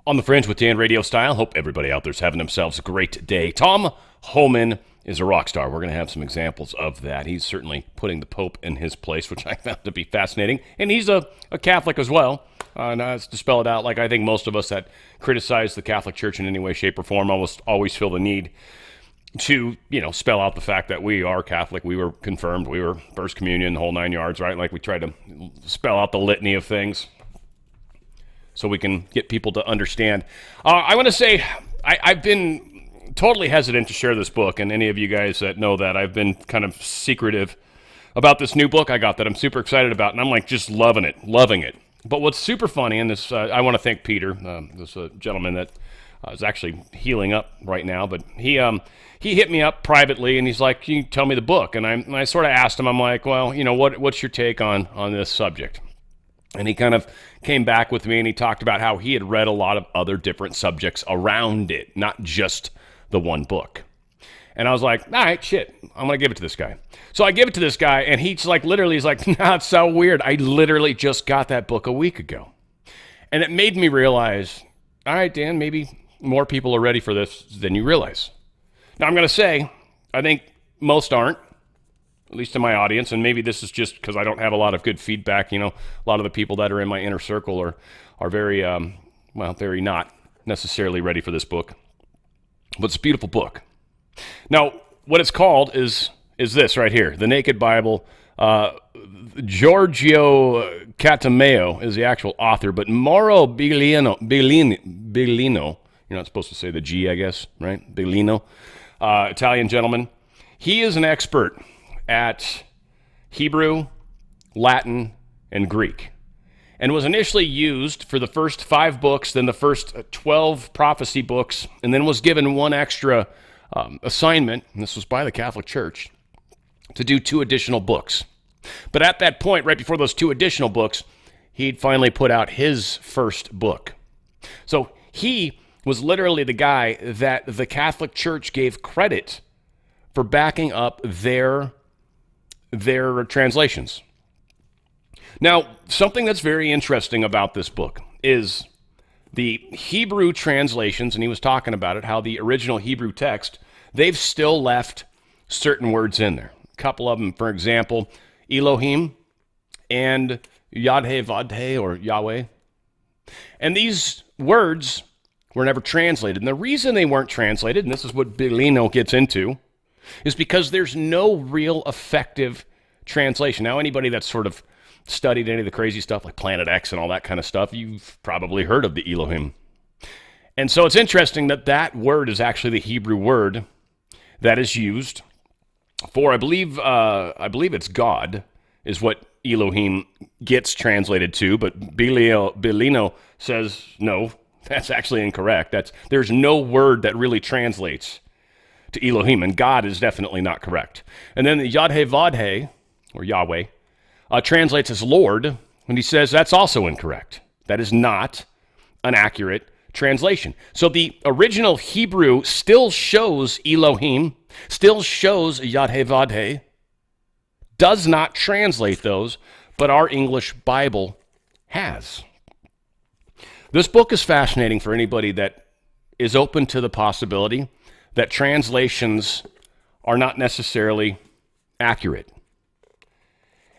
On the Fringe with Dan Radio Style. Hope everybody out there's having themselves a great day. Tom Homan is a rock star. We're going to have some examples of that. He's certainly putting the Pope in his place, which I found to be fascinating. And he's a Catholic as well. And to spell it out, like I think most of us that criticize the Catholic Church in any way, shape, or form almost always feel the need to, spell out the fact that we are Catholic. We were confirmed. We were First Communion, the whole 9 yards, right? Like we try to spell out the litany of things so we can get people to understand. I want to say I've been totally hesitant to share this book, and any of you guys that know that, I've been kind of secretive about this new book I got that I'm super excited about, and I'm like just loving it. But what's super funny, and this, I want to thank Peter, this gentleman that is actually healing up right now, but he hit me up privately, and he's like, "Can you tell me the book?" And I sort of asked him, I'm like, "Well, what's your take on this subject?" And he kind of came back with me, and he talked about how he had read a lot of other different subjects around it, not just the one book. And I was like, all right, shit, I'm going to give it to this guy. So I give it to this guy, and he's like, nah, it's so weird. I literally just got that book a week ago. And it made me realize, all right, Dan, maybe more people are ready for this than you realize. Now, I'm going to say, I think most aren't. At least in my audience, and maybe this is just because I don't have a lot of good feedback. A lot of the people that are in my inner circle are very, very not necessarily ready for this book. But it's a beautiful book. Now, what it's called is this right here, The Naked Bible. Giorgio Catameo is the actual author, but Mauro Bellino, you're not supposed to say the G, I guess, right? Bellino, Italian gentleman. He is an expert at Hebrew, Latin, and Greek, and was initially used for the first 5 books, then the first 12 prophecy books, and then was given one extra assignment, and this was by the Catholic Church, to do 2 additional books. But at that point, right before those 2 additional books, he'd finally put out his first book. So he was literally the guy that the Catholic Church gave credit for backing up their translations. Now, something that's very interesting about this book is the Hebrew translations, and he was talking about it, how the original Hebrew text, they've still left certain words in there. A couple of them, for example, Elohim and Yad-He-Vad-He, or Yahweh. And these words were never translated. And the reason they weren't translated, and this is what Bellino gets into, is because there's no real effective translation. Now, anybody that's sort of studied any of the crazy stuff like Planet X and all that kind of stuff, you've probably heard of the Elohim. And so it's interesting that that word is actually the Hebrew word that is used for, I believe it's God, is what Elohim gets translated to, but Bellino says, no, that's actually incorrect. There's no word that really translates to Elohim, and God is definitely not correct. And then the Yad-He-Vad-He, or Yahweh, translates as Lord, and he says that's also incorrect. That is not an accurate translation. So the original Hebrew still shows Elohim, still shows Yad-He-Vad-He, does not translate those, but our English Bible has. This book is fascinating for anybody that is open to the possibility that translations are not necessarily accurate.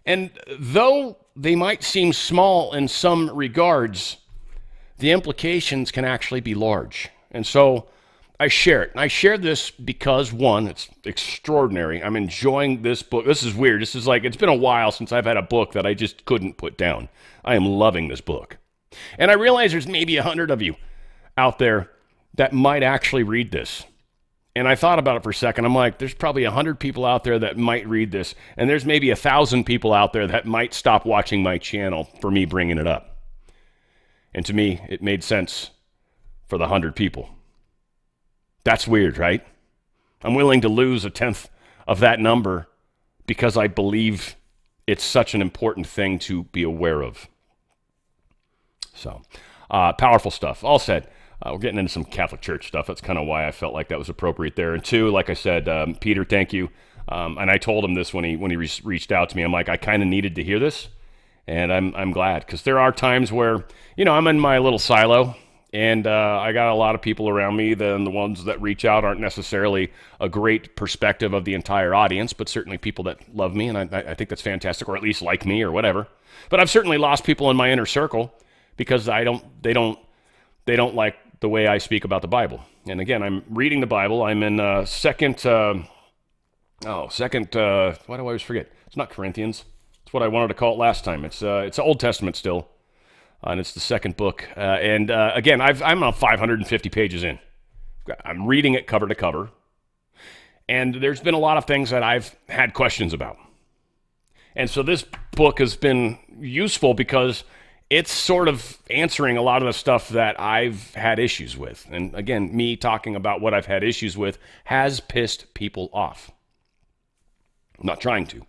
And though they might seem small in some regards, the implications can actually be large. And so I share it. And I share this because, one, it's extraordinary. I'm enjoying this book. This is weird. This is like, it's been a while since I've had a book that I just couldn't put down. I am loving this book. And I realize there's maybe 100 of you out there that might actually read this. And I thought about it for a second. I'm like, there's probably 100 people out there that might read this. And there's maybe 1,000 people out there that might stop watching my channel for me bringing it up. And to me, it made sense for the 100 people. That's weird, right? I'm willing to lose 1/10 of that number because I believe it's such an important thing to be aware of. So, powerful stuff. All said. We're getting into some Catholic Church stuff. That's kind of why I felt like that was appropriate there. And 2, like I said, Peter, thank you. And I told him this when he reached out to me. I'm like, I kind of needed to hear this, and I'm glad, because there are times where I'm in my little silo And I got a lot of people around me, then the ones that reach out aren't necessarily a great perspective of the entire audience, but certainly people that love me, and I think that's fantastic, or at least like me or whatever. But I've certainly lost people in my inner circle because they don't like the way I speak about the Bible. And again, I'm reading the Bible. I'm in second, why do I always forget? It's not Corinthians. It's what I wanted to call it last time. It's Old Testament still. And it's the second book. Again, I'm on 550 pages in. I'm reading it cover to cover. And there's been a lot of things that I've had questions about. And so this book has been useful because it's sort of answering a lot of the stuff that I've had issues with. And again, me talking about what I've had issues with has pissed people off. I'm not trying to.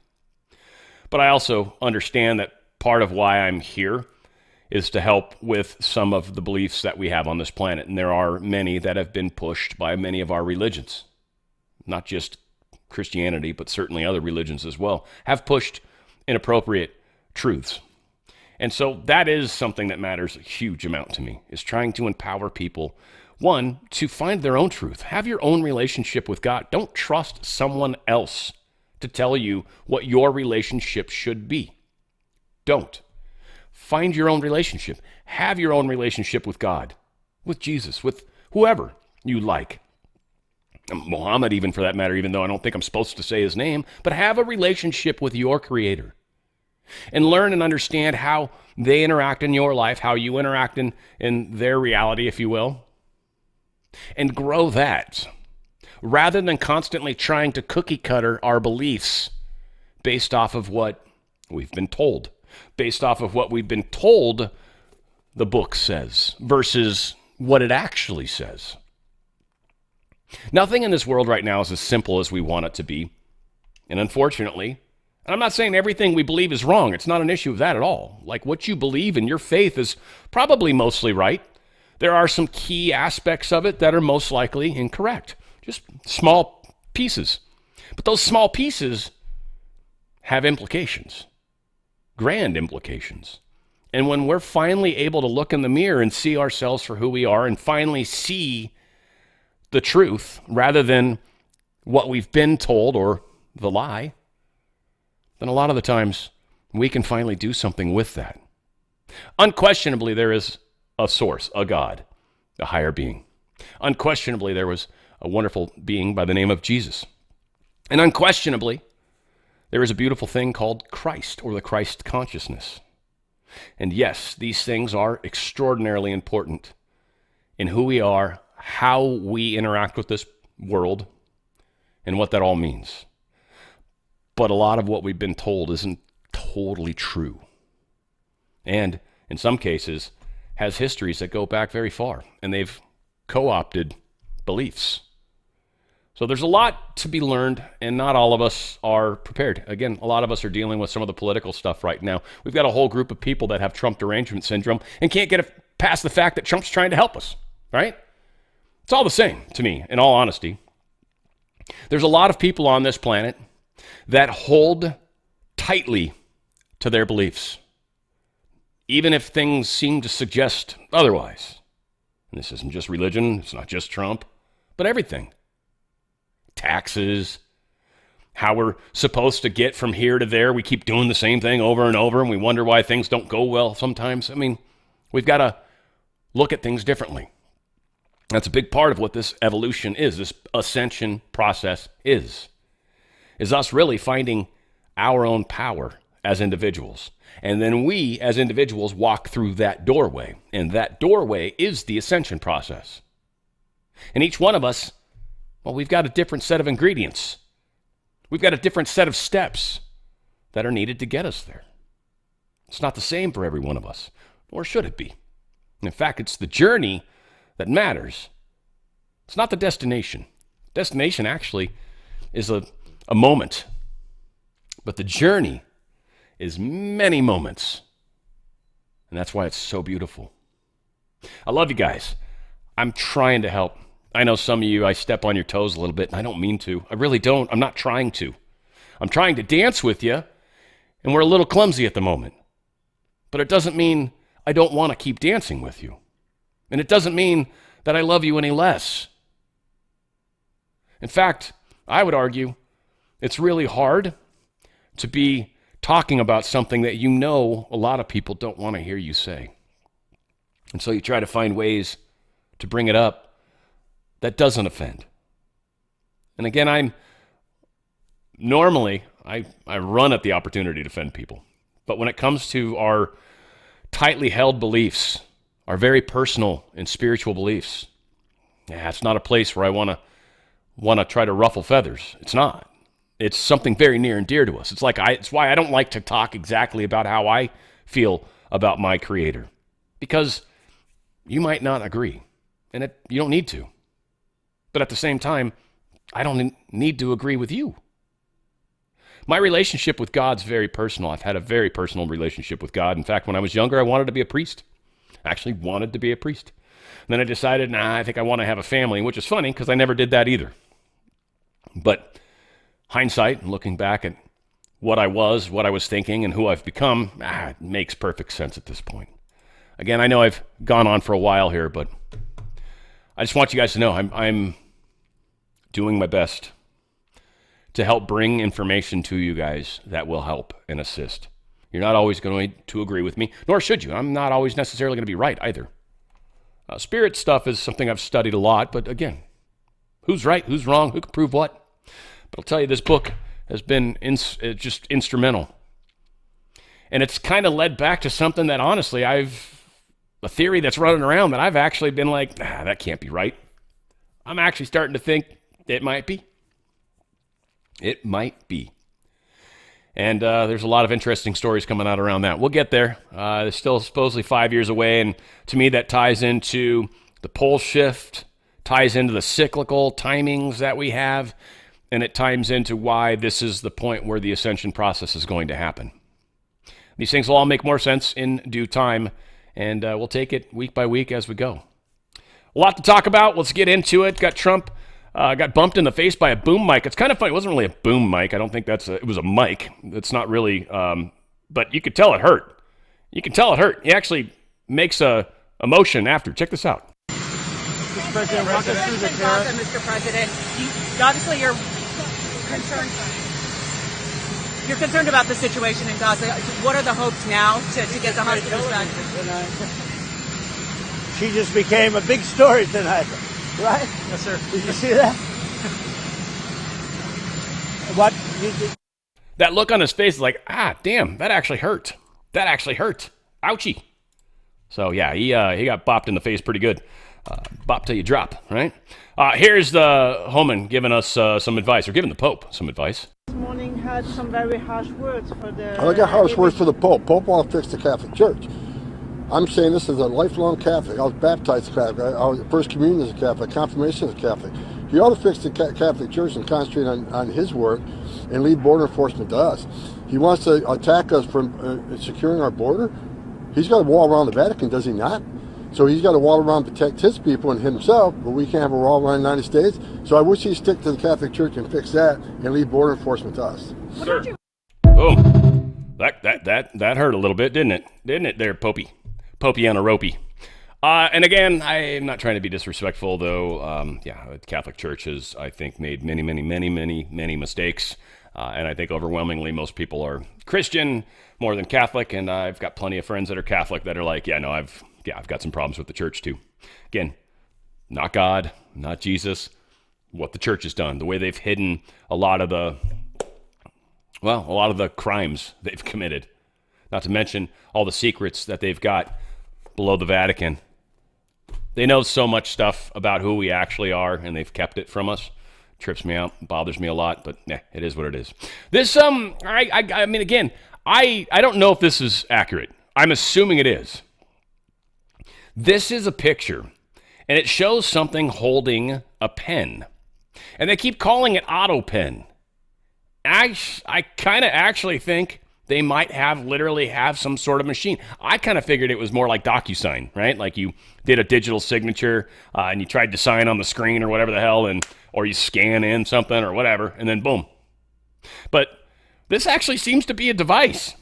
But I also understand that part of why I'm here is to help with some of the beliefs that we have on this planet. And there are many that have been pushed by many of our religions. Not just Christianity, but certainly other religions as well, have pushed inappropriate truths. And so that is something that matters a huge amount to me, is trying to empower people, one, to find their own truth. Have your own relationship with God. Don't trust someone else to tell you what your relationship should be. Don't. Find your own relationship. Have your own relationship with God, with Jesus, with whoever you like. Muhammad, even for that matter, even though I don't think I'm supposed to say his name, but have a relationship with your Creator. And learn and understand how they interact in your life, how you interact in their reality, if you will. And grow that, rather than constantly trying to cookie cutter our beliefs based off of what we've been told. Based off of what we've been told the book says versus what it actually says. Nothing in this world right now is as simple as we want it to be. And unfortunately, and I'm not saying everything we believe is wrong. It's not an issue of that at all. Like, what you believe in your faith is probably mostly right. There are some key aspects of it that are most likely incorrect. Just small pieces. But those small pieces have implications. Grand implications. And when we're finally able to look in the mirror and see ourselves for who we are and finally see the truth rather than what we've been told or the lie, then a lot of the times we can finally do something with that. Unquestionably, there is a source, a God, a higher being. Unquestionably, there was a wonderful being by the name of Jesus. And unquestionably, there is a beautiful thing called Christ, or the Christ consciousness. And yes, these things are extraordinarily important in who we are, how we interact with this world, and what that all means. But a lot of what we've been told isn't totally true. And in some cases, has histories that go back very far, and they've co-opted beliefs. So there's a lot to be learned, and not all of us are prepared. Again, a lot of us are dealing with some of the political stuff right now. We've got a whole group of people that have Trump derangement syndrome and can't get past the fact that Trump's trying to help us, right? It's all the same to me, in all honesty. There's a lot of people on this planet that hold tightly to their beliefs, even if things seem to suggest otherwise. And this isn't just religion, it's not just Trump, but everything. Taxes, how we're supposed to get from here to there. We keep doing the same thing over and over, and we wonder why things don't go well sometimes. I mean, we've got to look at things differently. That's a big part of what this evolution is, this ascension process is us really finding our own power as individuals. And then we, as individuals, walk through that doorway. And that doorway is the ascension process. And each one of us, well, we've got a different set of ingredients. We've got a different set of steps that are needed to get us there. It's not the same for every one of us, nor should it be. In fact, it's the journey that matters. It's not the destination. Destination actually is a moment. But the journey is many moments. And that's why it's so beautiful. I love you guys. I'm trying to help. I know some of you, I step on your toes a little bit, and I don't mean to. I really don't. I'm not trying to. I'm trying to dance with you, and we're a little clumsy at the moment. But it doesn't mean I don't want to keep dancing with you. And it doesn't mean that I love you any less. In fact, I would argue it's really hard to be talking about something that you know a lot of people don't want to hear you say. And so you try to find ways to bring it up that doesn't offend. And again, I run at the opportunity to offend people. But when it comes to our tightly held beliefs, our very personal and spiritual beliefs, it's not a place where I want to try to ruffle feathers. It's not. It's something very near and dear to us. It's why I don't like to talk exactly about how I feel about my Creator, because you might not agree, and you don't need to. But at the same time, I don't need to agree with you. My relationship with God's very personal. I've had a very personal relationship with God. In fact, when I was younger, I wanted to be a priest. I actually wanted to be a priest. And then I decided, I think I want to have a family, which is funny because I never did that either. But hindsight, and looking back at what I was thinking, and who I've become, it makes perfect sense at this point. Again, I know I've gone on for a while here, but I just want you guys to know I'm doing my best to help bring information to you guys that will help and assist. You're not always going to agree with me, nor should you. I'm not always necessarily going to be right either. Spirit stuff is something I've studied a lot, but again, who's right, who's wrong, who can prove what? But I'll tell you, this book has been just instrumental. And it's kind of led back to something that honestly, a theory that's running around that I've actually been like, that can't be right. I'm actually starting to think it might be. It might be. And there's a lot of interesting stories coming out around that. We'll get there. It's still supposedly 5 years away, and to me that ties into the pole shift, ties into the cyclical timings that we have, and it ties into why this is the point where the ascension process is going to happen. These things will all make more sense in due time, and we'll take it week by week as we go. A lot to talk about. Let's get into it. Got Trump got bumped in the face by a boom mic. It's kind of funny. It wasn't really a boom mic. I don't think it was a mic. It's not really, but you could tell it hurt. You can tell it hurt. He actually makes a motion after. Check this out. Mr. President, walk us through the Gaza, Mr. President. Obviously, you're concerned. You're concerned about the situation in Gaza. What are the hopes now to get the hospitals back? She just became a big story tonight, right? Yes, sir. Did you see that? What? That look on his face is like, damn, that actually hurt. That actually hurt. Ouchie. So yeah, he got bopped in the face pretty good. Bop till you drop, right? Here's the Homan giving us some advice, or giving the Pope some advice. This morning had some very harsh words for the... I got harsh words for the Pope. Pope wants to fix the Catholic Church. I'm saying this as a lifelong Catholic. I was baptized Catholic. I was First Communion as a Catholic. Confirmation as a Catholic. He ought to fix the Catholic Church and concentrate on his work and leave border enforcement to us. He wants to attack us from securing our border. He's got a wall around the Vatican, does he not? So he's got a wall around to protect his people and himself, but we can't have a wall around the United States. So I wish he'd stick to the Catholic Church and fix that and leave border enforcement to us. Sir. Boom. That hurt a little bit, didn't it? Didn't it there, Popey? Popey on a ropey. And again, I'm not trying to be disrespectful, though. The Catholic Church has, I think, made many mistakes. And I think overwhelmingly most people are Christian more than Catholic. And I've got plenty of friends that are Catholic that are like, I've got some problems with the church too. Again, not God, not Jesus, what the church has done, the way they've hidden a lot of the crimes they've committed. Not to mention all the secrets that they've got below the Vatican. They know so much stuff about who we actually are, and they've kept it from us. Trips me out, bothers me a lot, but it is what it is. This, I mean, again, I don't know if this is accurate. I'm assuming it is. This is a picture, and it shows something holding a pen. And they keep calling it Autopen. I kind of actually think they might literally have some sort of machine. I kind of figured it was more like DocuSign, right? Like you did a digital signature and you tried to sign on the screen or whatever the hell, or you scan in something or whatever, and then boom. But this actually seems to be a device,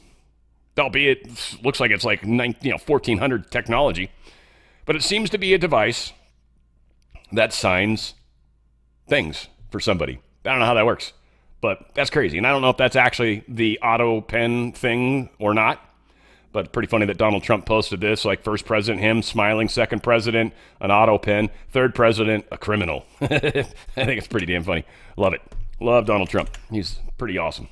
albeit it looks like it's like 1400 technology. But it seems to be a device that signs things for somebody. I don't know how that works, but that's crazy. And I don't know if that's actually the Autopen thing or not. But pretty funny that Donald Trump posted this, like first president, him smiling, second president, an Autopen, third president, a criminal. I think it's pretty damn funny. Love it. Love Donald Trump. He's pretty awesome.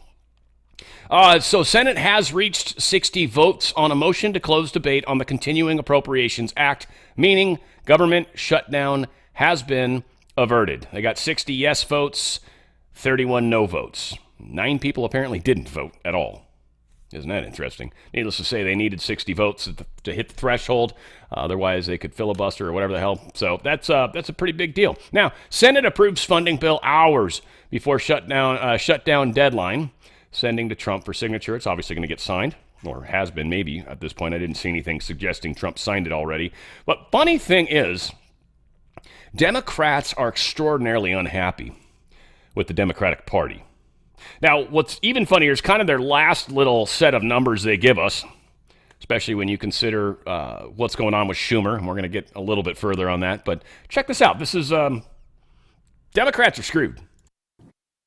So Senate has reached 60 votes on a motion to close debate on the Continuing Appropriations Act, meaning government shutdown has been averted. They got 60 yes votes, 31 no votes. 9 people apparently didn't vote at all. Isn't that interesting? Needless to say, they needed 60 votes to hit the threshold. Otherwise, they could filibuster or whatever the hell. So that's a pretty big deal. Now, Senate approves funding bill hours before shutdown deadline, sending to Trump for signature. It's obviously going to get signed, or has been maybe at this point. I didn't see anything suggesting Trump signed it already. But funny thing is, Democrats are extraordinarily unhappy with the Democratic Party. Now, what's even funnier is kind of their last little set of numbers they give us, especially when you consider what's going on with Schumer. And we're going to get a little bit further on that. But check this out. This is Democrats are screwed.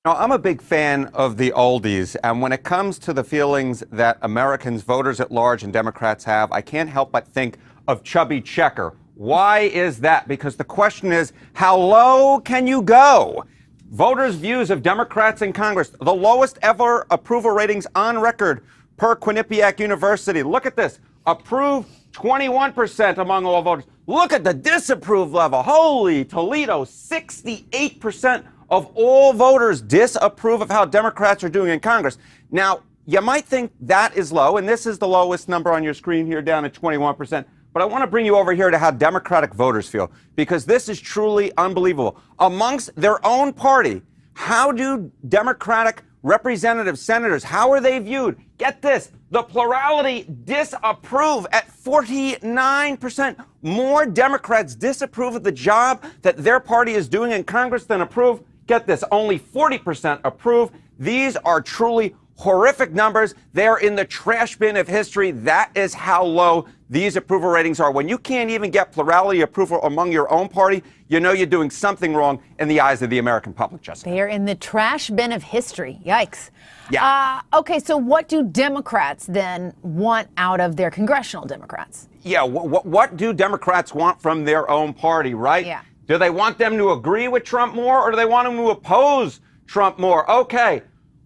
Now, I'm a big fan of the oldies. And when it comes to the feelings that Americans, voters at large, and Democrats have, I can't help but think of Chubby Checker. Why is that? Because the question is, how low can you go? Voters' views of Democrats in Congress, the lowest ever approval ratings on record per Quinnipiac University. Look at this. Approve 21% among all voters. Look at the disapprove level. Holy Toledo, 68% of all voters disapprove of how Democrats are doing in Congress. Now, you might think that is low, and this is the lowest number on your screen here down at 21%. But I want to bring you over here to how Democratic voters feel, because this is truly unbelievable. Amongst their own party, how do Democratic representatives, senators, how are they viewed? Get this, the plurality disapprove at 49%. More Democrats disapprove of the job that their party is doing in Congress than approve. Get this, only 40% approve. These are truly horrific numbers. They're in the trash bin of history. That is how low these approval ratings are. When you can't even get plurality approval among your own party, you know you're doing something wrong in the eyes of the American public, Jessica. They're in the trash bin of history. Yikes. Yeah. Okay, so what do Democrats then want out of their congressional Democrats? Yeah, what do Democrats want from their own party, right? Yeah. Do they want them to agree with Trump more, or do they want them to oppose Trump more? Okay.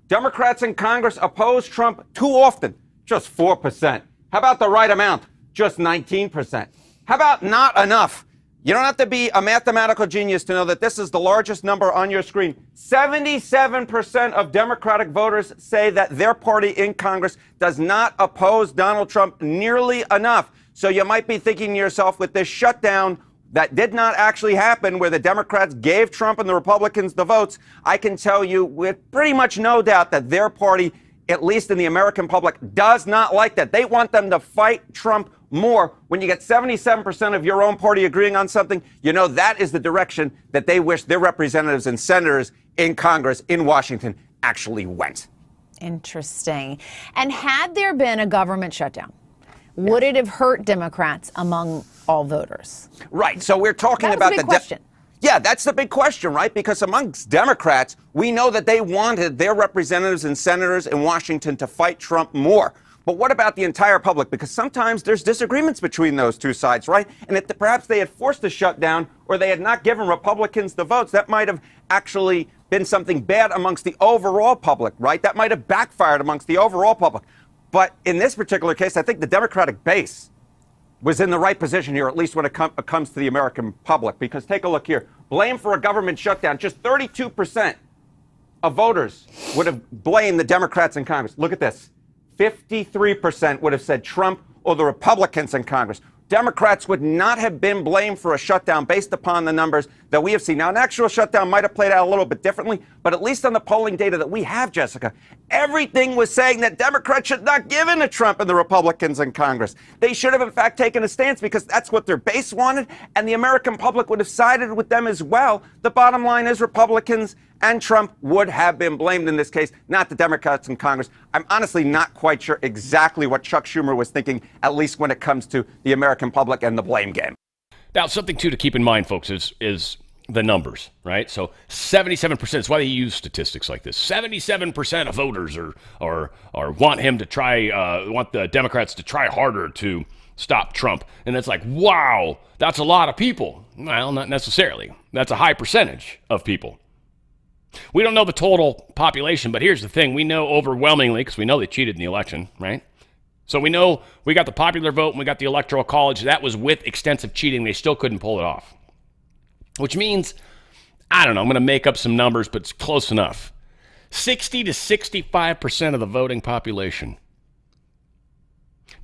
Democrats in Congress oppose Trump too often, just 4%. How about the right amount? Just 19%. How about not enough? You don't have to be a mathematical genius to know that this is the largest number on your screen. 77% of Democratic voters say that their party in Congress does not oppose Donald Trump nearly enough. So you might be thinking to yourself, with this shutdown that did not actually happen, where the Democrats gave Trump and the Republicans the votes, I can tell you with pretty much no doubt that their party, at least in the American public, does not like that. They want them to fight Trump more. When you get 77% of your own party agreeing on something, you know that is the direction that they wish their representatives and senators in Congress in Washington actually went. Interesting. And had there been a government shutdown, would it have hurt Democrats among all voters? Right. So we're talking that was about a big the question. Yeah, that's the big question, right? Because amongst Democrats, we know that they wanted their representatives and senators in Washington to fight Trump more. But what about the entire public? Because sometimes there's disagreements between those two sides, right? And if perhaps they had forced a shutdown, or they had not given Republicans the votes, that might have actually been something bad amongst the overall public, right? That might have backfired amongst the overall public. But in this particular case, I think the Democratic base was in the right position here, at least when it comes to the American public. Because take a look here. Blame for a government shutdown. Just 32% of voters would have blamed the Democrats in Congress. Look at this. 53% would have said Trump or the Republicans in Congress. Democrats would not have been blamed for a shutdown based upon the numbers that we have seen. Now, an actual shutdown might have played out a little bit differently, but at least on the polling data that we have, Jessica, everything was saying that Democrats should not give in to Trump and the Republicans in Congress. They should have, in fact, taken a stance because that's what their base wanted, and the American public would have sided with them as well. The bottom line is Republicans and Trump would have been blamed in this case, not the Democrats in Congress. I'm honestly not quite sure exactly what Chuck Schumer was thinking, at least when it comes to the American public and the blame game. Now, something too to keep in mind, folks, is the numbers, right? So 77%. That's why they use statistics like this. 77% of voters are want him to try, want the Democrats to try harder to stop Trump. And it's like, wow, that's a lot of people. Well, not necessarily. That's a high percentage of people. We don't know the total population, but here's the thing. We know overwhelmingly, because we know they cheated in the election, right? So we know we got the popular vote and we got the electoral college. That was with extensive cheating. They still couldn't pull it off. Which means, I don't know, I'm going to make up some numbers, but it's close enough. 60 to 65% of the voting population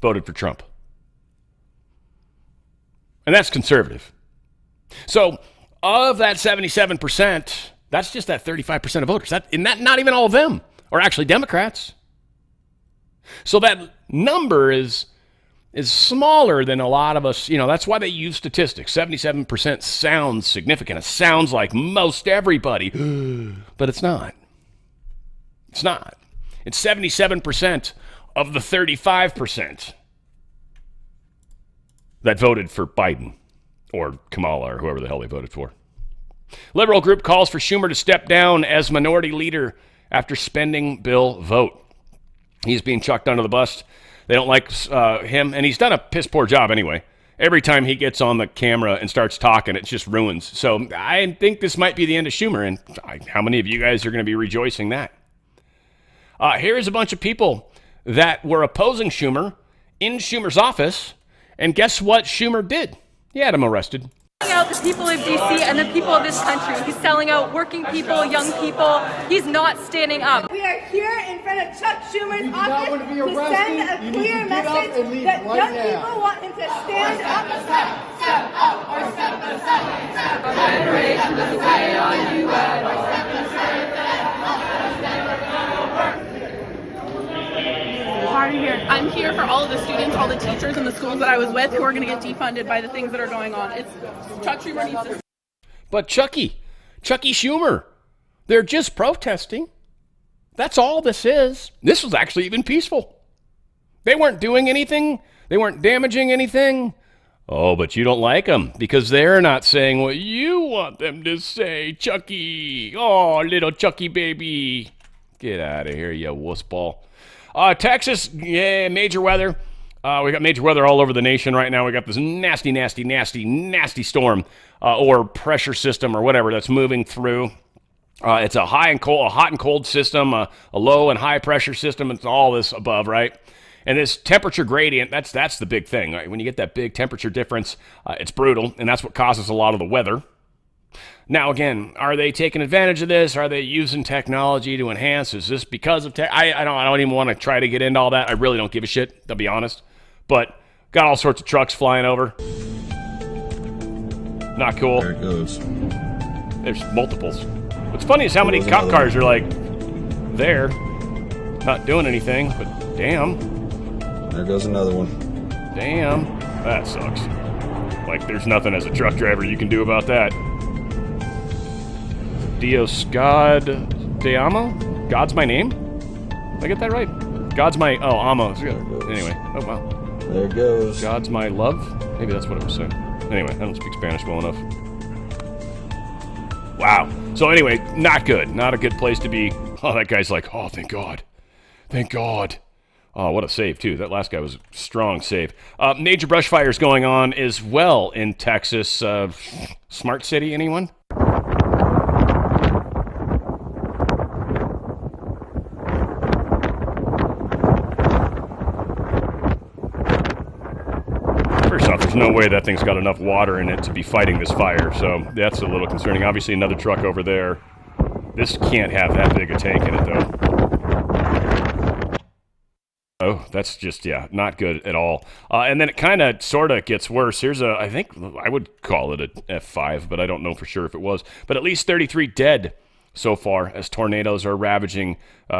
voted for Trump. And that's conservative. So of that 77%, that's just that 35% of voters. Not even all of them are actually Democrats. So that number is smaller than a lot of us. That's why they use statistics. 77% sounds significant. It sounds like most everybody, but it's not. It's not. It's 77% of the 35% that voted for Biden or Kamala or whoever the hell they voted for. Liberal group calls for Schumer to step down as minority leader after spending bill vote. He's being chucked under the bus. They don't like him, and he's done a piss poor job anyway. Every time he gets on the camera and starts talking, it just ruins. So I think this might be the end of Schumer, and how many of you guys are going to be rejoicing that? Here's a bunch of people that were opposing Schumer in Schumer's office, and guess what Schumer did? He had him arrested. Out the people of DC and the people of this country. He's selling out working people, young people. He's not standing up. We are here in front of Chuck Schumer's office to send a clear message that young people want him to stand up. Step up or step aside. Generations of way on you Why are you here? I'm here for all of the students, all the teachers in the schools that I was with who are going to get defunded by the things that are going on. It's Chuck Schumer needs to. But Chucky Schumer, they're just protesting. That's all this is. This was actually even peaceful. They weren't doing anything. They weren't damaging anything. Oh, but you don't like them because they're not saying what you want them to say. Chucky. Oh, little Chucky baby. Get out of here, you wuss ball. Texas, yeah, major weather. We got major weather all over the nation right now. We got this nasty storm or pressure system or whatever that's moving through. It's a hot and cold system, a low and high pressure system. It's all this above, right? And this temperature gradient, that's the big thing. Right? When you get that big temperature difference, it's brutal, and that's what causes a lot of the weather. Now, again, are they taking advantage of this? Are they using technology to enhance? Is this because of tech? I don't even want to try to get into all that. I really don't give a shit, to be honest. But got all sorts of trucks flying over. Not cool. There it goes. There's multiples. What's funny is how many cop cars are like there, not doing anything, but damn. There goes another one. Damn. That sucks. Like there's nothing as a truck driver you can do about that. Dios God de Amo? God's my name? Did I get that right? God's my... Oh, Amo. Anyway. Oh, wow. There it goes. God's my love? Maybe that's what it was saying. Anyway, I don't speak Spanish well enough. Wow. So anyway, not good. Not a good place to be. Oh, that guy's like, oh, thank God. Thank God. Oh, what a save, too. That last guy was a strong save. Major brush fires going on as well in Texas. Smart City, anyone? First off, there's no way that thing's got enough water in it to be fighting this fire, so that's a little concerning. Obviously, another truck over there. This can't have that big a tank in it, though. Oh, that's just, yeah, not good at all. And then it kind of, sort of gets worse. Here's I think I would call it a F5, but I don't know for sure if it was. But at least 33 dead so far as tornadoes are ravaging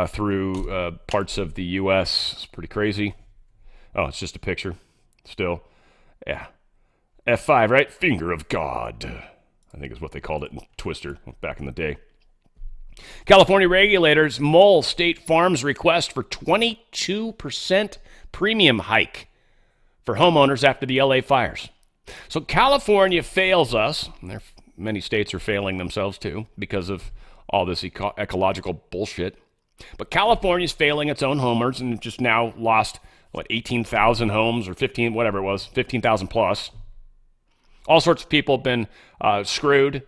through parts of the U.S. It's pretty crazy. Oh, it's just a picture still. Yeah. F5, right? Finger of God, I think is what they called it in Twister back in the day. California regulators mull State Farm's request for 22% premium hike for homeowners after the LA fires. So California fails us, and many states are failing themselves too because of all this ecological bullshit. But California's failing its own homeowners and just now lost, 18,000 homes or 15,000 plus. All sorts of people have been screwed.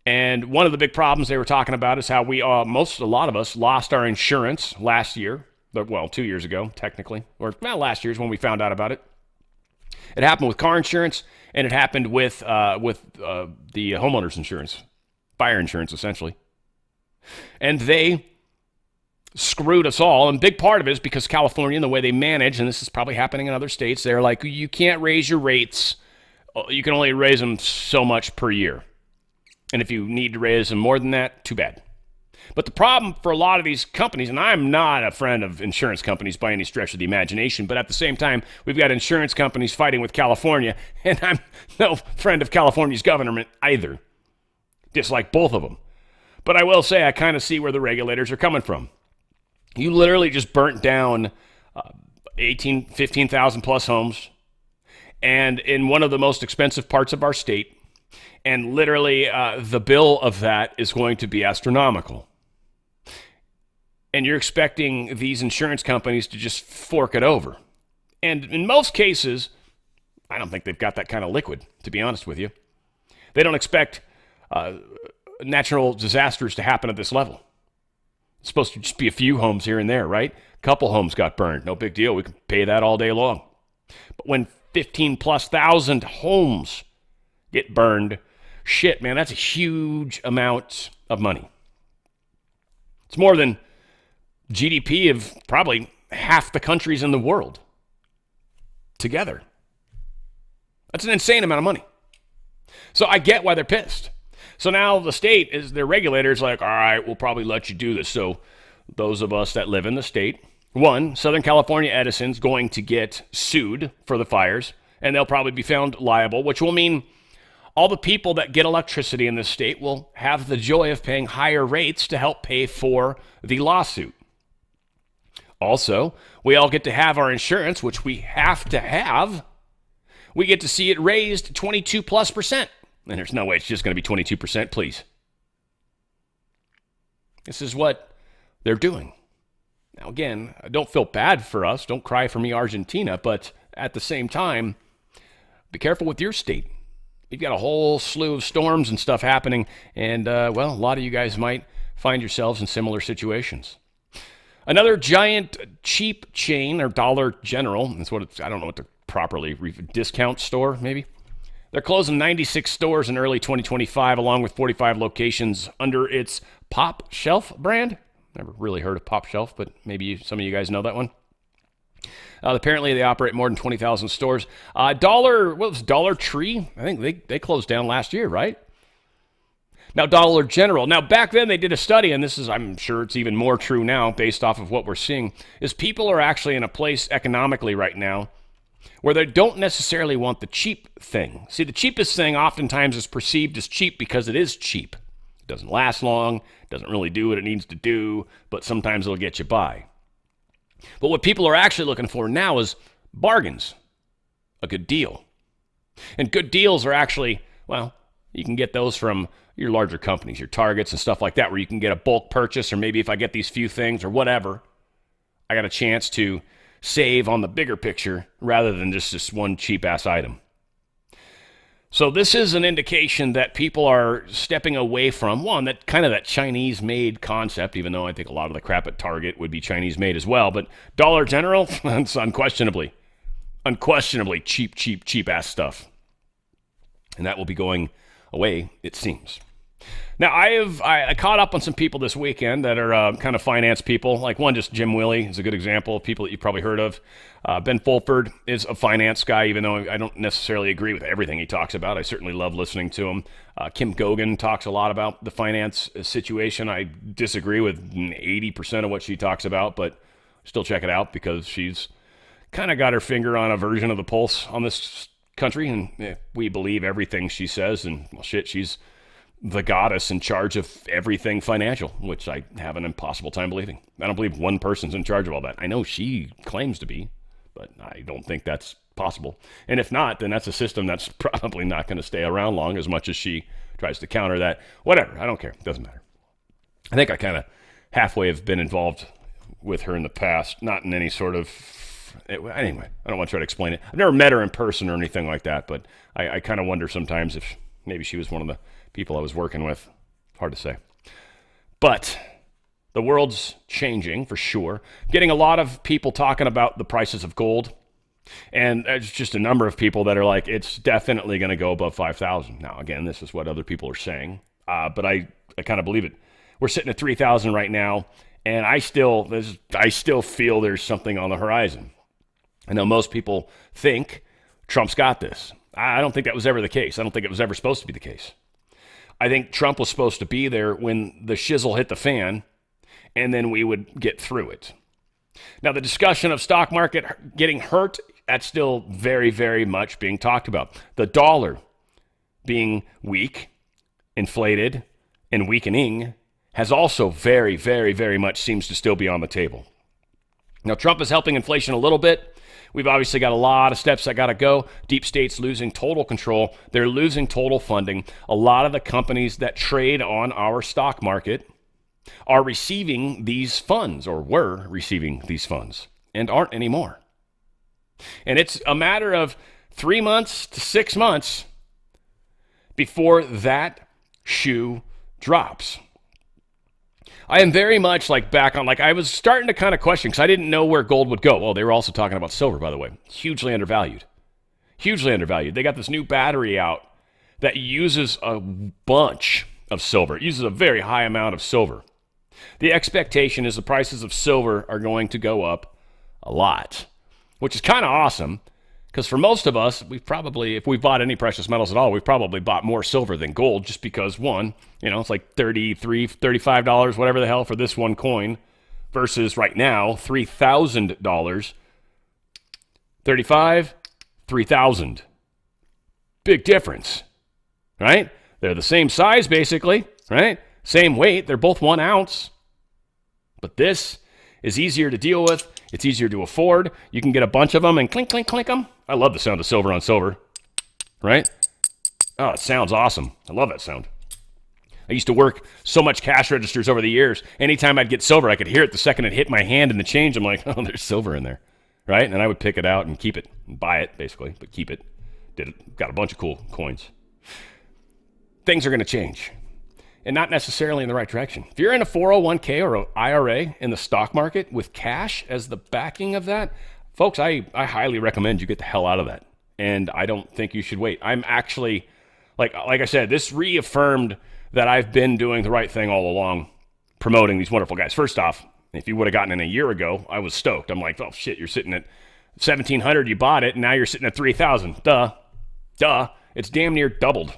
And one of the big problems they were talking about is how a lot of us lost our insurance last year. 2 years ago, technically. Or last year's when we found out about it. It happened with car insurance, and it happened with the homeowner's insurance, fire insurance, essentially. And they screwed us all, and big part of it is because California and the way they manage, and this is probably happening in other states, they're like, you can't raise your rates. You can only raise them so much per year. And if you need to raise them more than that, too bad. But the problem for a lot of these companies, and I'm not a friend of insurance companies by any stretch of the imagination, but at the same time, we've got insurance companies fighting with California, and I'm no friend of California's government either. Dislike both of them. But I will say I kind of see where the regulators are coming from. You literally just burnt down 15,000 plus homes, and in one of the most expensive parts of our state, and literally the bill of that is going to be astronomical. And you're expecting these insurance companies to just fork it over. And in most cases, I don't think they've got that kind of liquid, to be honest with you. They don't expect natural disasters to happen at this level. It's supposed to just be a few homes here and there, right? A couple homes got burned. No big deal. We can pay that all day long. But when 15,000+ homes get burned, shit, man, that's a huge amount of money. It's more than GDP of probably half the countries in the world together. That's an insane amount of money. So I get why they're pissed. So now the state, their regulators like, all right, we'll probably let you do this. So those of us that live in the state, one, Southern California Edison's going to get sued for the fires, and they'll probably be found liable, which will mean all the people that get electricity in this state will have the joy of paying higher rates to help pay for the lawsuit. Also, we all get to have our insurance, which we have to have. We get to see it raised 22+%. And there's no way it's just going to be 22%, please. This is what they're doing. Now, again, don't feel bad for us. Don't cry for me, Argentina. But at the same time, be careful with your state. You've got a whole slew of storms and stuff happening. And, a lot of you guys might find yourselves in similar situations. Another giant cheap chain, or Dollar General, that's what I don't know what to properly, discount store, maybe? They're closing 96 stores in early 2025, along with 45 locations under its Pop Shelf brand. Never really heard of Pop Shelf, but maybe some of you guys know that one. Apparently, they operate more than 20,000 stores. Dollar Tree? I think they closed down last year, right? Now, Dollar General. Now, back then, they did a study, and I'm sure it's even more true now based off of what we're seeing, is people are actually in a place economically right now where they don't necessarily want the cheap thing. See, the cheapest thing oftentimes is perceived as cheap because it is cheap. It doesn't last long, doesn't really do what it needs to do, but sometimes it'll get you by. But what people are actually looking for now is bargains, a good deal. And good deals are actually, you can get those from your larger companies, your Targets and stuff like that, where you can get a bulk purchase, or maybe if I get these few things or whatever, I got a chance to save on the bigger picture rather than just this one cheap-ass item. So this is an indication that people are stepping away from, that Chinese-made concept, even though I think a lot of the crap at Target would be Chinese-made as well. But Dollar General, it's unquestionably cheap-ass stuff. And that will be going away, it seems. Now, I caught up on some people this weekend that are kind of finance people. Like one, just Jim Willey is a good example of people that you've probably heard of. Ben Fulford is a finance guy, even though I don't necessarily agree with everything he talks about. I certainly love listening to him. Kim Gogan talks a lot about the finance situation. I disagree with 80% of what she talks about, but still check it out because she's kind of got her finger on a version of the pulse on this country, and we believe everything she says, and she's the goddess in charge of everything financial, which I have an impossible time believing. I don't believe one person's in charge of all that. I know she claims to be, but I don't think that's possible. And if not, then that's a system that's probably not going to stay around long, as much as she tries to counter that. Whatever, I don't care. Doesn't matter. I think I kind of halfway have been involved with her in the past, not in any sort of... Anyway, I don't want to try to explain it. I've never met her in person or anything like that, but I kind of wonder sometimes if maybe she was one of the people I was working with. Hard to say. But the world's changing for sure. Getting a lot of people talking about the prices of gold. And there's just a number of people that are like, it's definitely going to go above 5,000. Now, again, this is what other people are saying. But I kind of believe it. We're sitting at 3,000 right now. And I still feel there's something on the horizon. I know most people think Trump's got this. I don't think that was ever the case. I don't think it was ever supposed to be the case. I think Trump was supposed to be there when the shizzle hit the fan, and then we would get through it. Now, the discussion of stock market getting hurt, that's still very, very much being talked about. The dollar being weak, inflated, and weakening has also very, very, very much seems to still be on the table. Now, Trump is helping inflation a little bit. We've obviously got a lot of steps that got to go. Deep state's losing total control. They're losing total funding. A lot of the companies that trade on our stock market are receiving these funds, or were receiving these funds, and aren't anymore. And it's a matter of 3 months to 6 months before that shoe drops. I am very much back on, I was starting to kind of question, because I didn't know where gold would go. Oh, they were also talking about silver, by the way. Hugely undervalued. Hugely undervalued. They got this new battery out that uses a bunch of silver. It uses a very high amount of silver. The expectation is the prices of silver are going to go up a lot, which is kind of awesome, because for most of us, we've probably, if we've bought any precious metals at all, we've probably bought more silver than gold, just because, one, it's like $33, $35, whatever the hell, for this one coin, versus right now, $3,000. 35, 3,000. Big difference, right? They're the same size, basically, right? Same weight. They're both 1 ounce. But this is easier to deal with. It's easier to afford. You can get a bunch of them and clink, clink, clink them. I love the sound of silver on silver, right? Oh, it sounds awesome. I love that sound. I used to work so much cash registers over the years. Anytime I'd get silver, I could hear it the second it hit my hand in the change. I'm like, oh, there's silver in there, right? And I would pick it out and keep it, and buy it, basically, but keep it. Got a bunch of cool coins. Things are going to change, and not necessarily in the right direction. If you're in a 401k or an IRA in the stock market with cash as the backing of that, folks, I highly recommend you get the hell out of that. And I don't think you should wait. I'm actually, like I said, this reaffirmed that I've been doing the right thing all along, promoting these wonderful guys. First off, if you would have gotten in a year ago, I was stoked. I'm like, oh shit, you're sitting at 1,700, you bought it, and now you're sitting at 3,000. Duh. It's damn near doubled.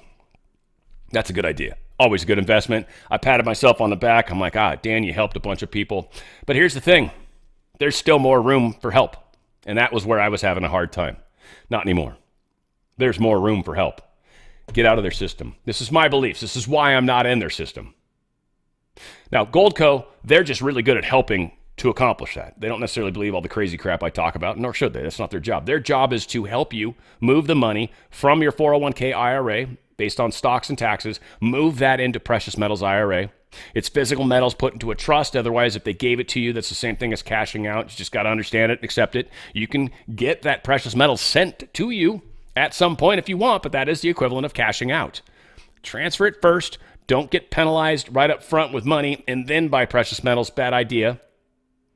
That's a good idea. Always a good investment. I patted myself on the back. I'm like, Dan, you helped a bunch of people. But here's the thing. There's still more room for help. And that was where I was having a hard time. Not anymore. There's more room for help. Get out of their system. This is my beliefs. This is why I'm not in their system. Now, Goldco, they're just really good at helping to accomplish that. They don't necessarily believe all the crazy crap I talk about, nor should they. That's not their job. Their job is to help you move the money from your 401k IRA based on stocks and taxes, move that into precious metals IRA. It's physical metals put into a trust. Otherwise, if they gave it to you, that's the same thing as cashing out. You just got to understand it, accept it. You can get that precious metal sent to you at some point if you want, but that is the equivalent of cashing out. Transfer it first. Don't get penalized right up front with money and then buy precious metals. Bad idea.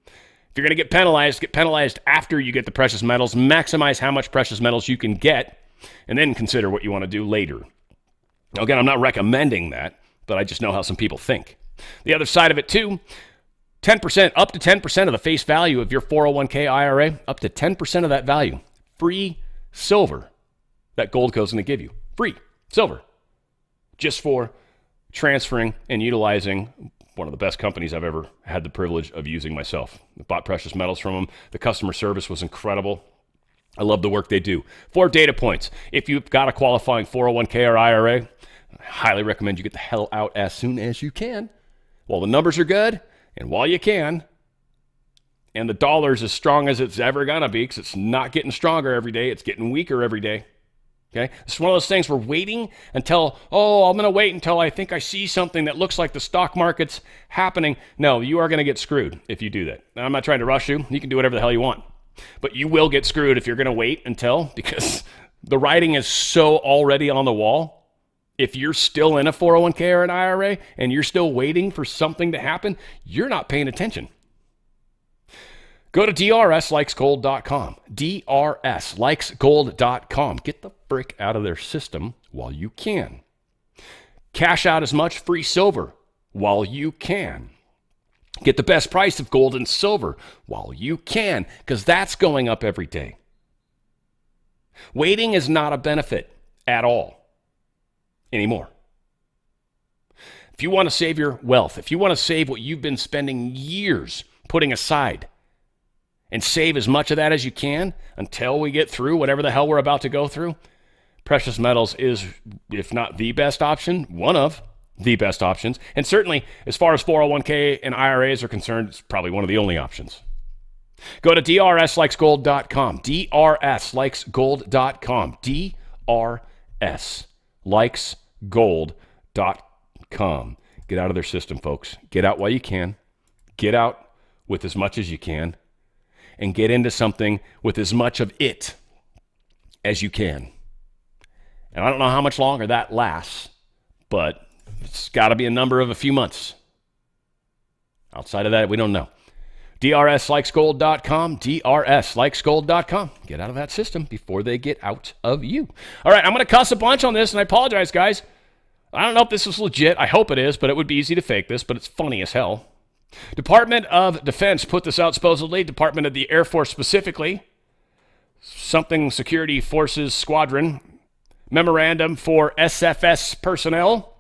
If you're going to get penalized after you get the precious metals. Maximize how much precious metals you can get, and then consider what you want to do later. Again, I'm not recommending that, but I just know how some people think. The other side of it too, 10%, up to 10% of the face value of your 401k IRA, up to 10% of that value, free silver that Goldco's going to give you. Free silver. Just for transferring and utilizing one of the best companies I've ever had the privilege of using myself. I bought precious metals from them. The customer service was incredible. I love the work they do. 4 data points. If you've got a qualifying 401k or IRA, I highly recommend you get the hell out as soon as you can while the numbers are good and while you can. And the dollar's as strong as it's ever going to be because it's not getting stronger every day. It's getting weaker every day. Okay? It's one of those things we're waiting until, I'm going to wait until I think I see something that looks like the stock market's happening. No, you are going to get screwed if you do that. Now, I'm not trying to rush you. You can do whatever the hell you want. But you will get screwed if you're going to wait until, because the writing is so already on the wall. If you're still in a 401k or an IRA and you're still waiting for something to happen, you're not paying attention. Go to drslikesgold.com. drslikesgold.com. Get the frick out of their system while you can. Cash out as much free silver while you can. Get the best price of gold and silver while you can, because that's going up every day. Waiting is not a benefit at all anymore. If you want to save your wealth, if you want to save what you've been spending years putting aside, and save as much of that as you can until we get through whatever the hell we're about to go through, precious metals is, if not the best option, one of the best options. And certainly, as far as 401k and IRAs are concerned, it's probably one of the only options. Go to drslikesgold.com. drslikesgold.com. drslikesgold.com. Get out of their system, folks. Get out while you can. Get out with as much as you can. And get into something with as much of it as you can. And I don't know how much longer that lasts, but it's got to be a number of a few months. Outside of that, we don't know. drslikesgold.com, drslikesgold.com. Get out of that system before they get out of you. All right, I'm going to cuss a bunch on this, and I apologize, guys. I don't know if this is legit. I hope it is, but it would be easy to fake this, but it's funny as hell. Department of Defense put this out supposedly. Department of the Air Force specifically. Something Security Forces Squadron. Memorandum for SFS personnel.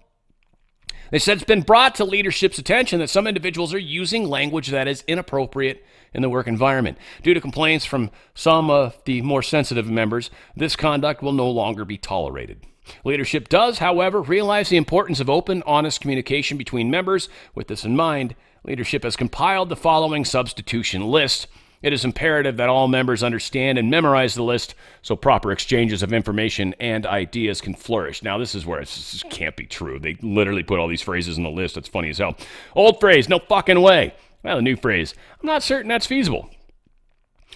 They said it's been brought to leadership's attention that some individuals are using language that is inappropriate in the work environment. Due to complaints from some of the more sensitive members, this conduct will no longer be tolerated. Leadership does, however, realize the importance of open, honest communication between members. With this in mind, leadership has compiled the following substitution list. It is imperative that all members understand and memorize the list so proper exchanges of information and ideas can flourish. Now, this is where this can't be true. They literally put all these phrases in the list. It's funny as hell. Old phrase, no fucking way. Well, the new phrase, I'm not certain that's feasible.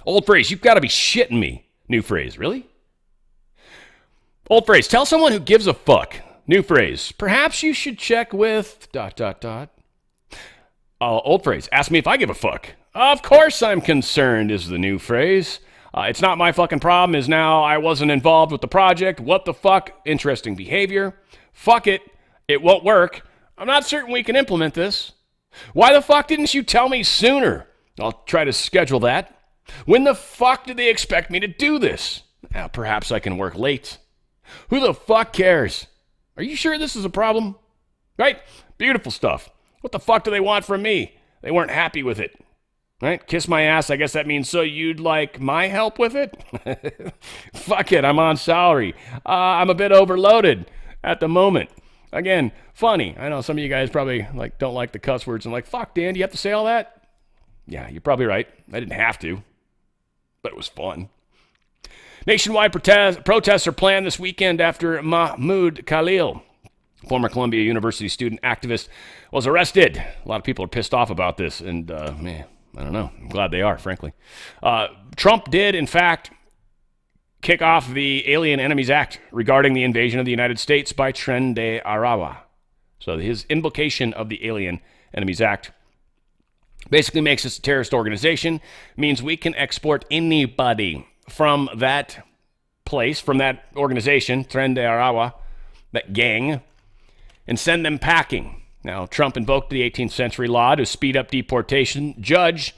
Old phrase, you've got to be shitting me. New phrase, really? Old phrase, tell someone who gives a fuck. New phrase, perhaps you should check with ... Old phrase, ask me if I give a fuck. Of course I'm concerned is the new phrase. It's not my fucking problem is now I wasn't involved with the project. What the fuck? Interesting behavior. Fuck it. It won't work. I'm not certain we can implement this. Why the fuck didn't you tell me sooner? I'll try to schedule that. When the fuck did they expect me to do this? Perhaps I can work late. Who the fuck cares? Are you sure this is a problem? Right? Beautiful stuff. What the fuck do they want from me? They weren't happy with it. Right? Kiss my ass. I guess that means so you'd like my help with it? Fuck it. I'm on salary. I'm a bit overloaded at the moment. Again, funny. I know some of you guys probably don't like the cuss words and fuck, Dan, do you have to say all that? Yeah, you're probably right. I didn't have to, but it was fun. Nationwide protests are planned this weekend after Mahmoud Khalil, former Columbia University student activist, was arrested. A lot of people are pissed off about this, and man, I don't know. I'm glad they are, frankly. Trump did, in fact, kick off the Alien Enemies Act regarding the invasion of the United States by Tren de Aragua. So his invocation of the Alien Enemies Act basically makes us a terrorist organization, means we can export anybody from that place, from that organization, Tren de Aragua, that gang, and send them packing. Now, Trump invoked the 18th century law to speed up deportation. Judge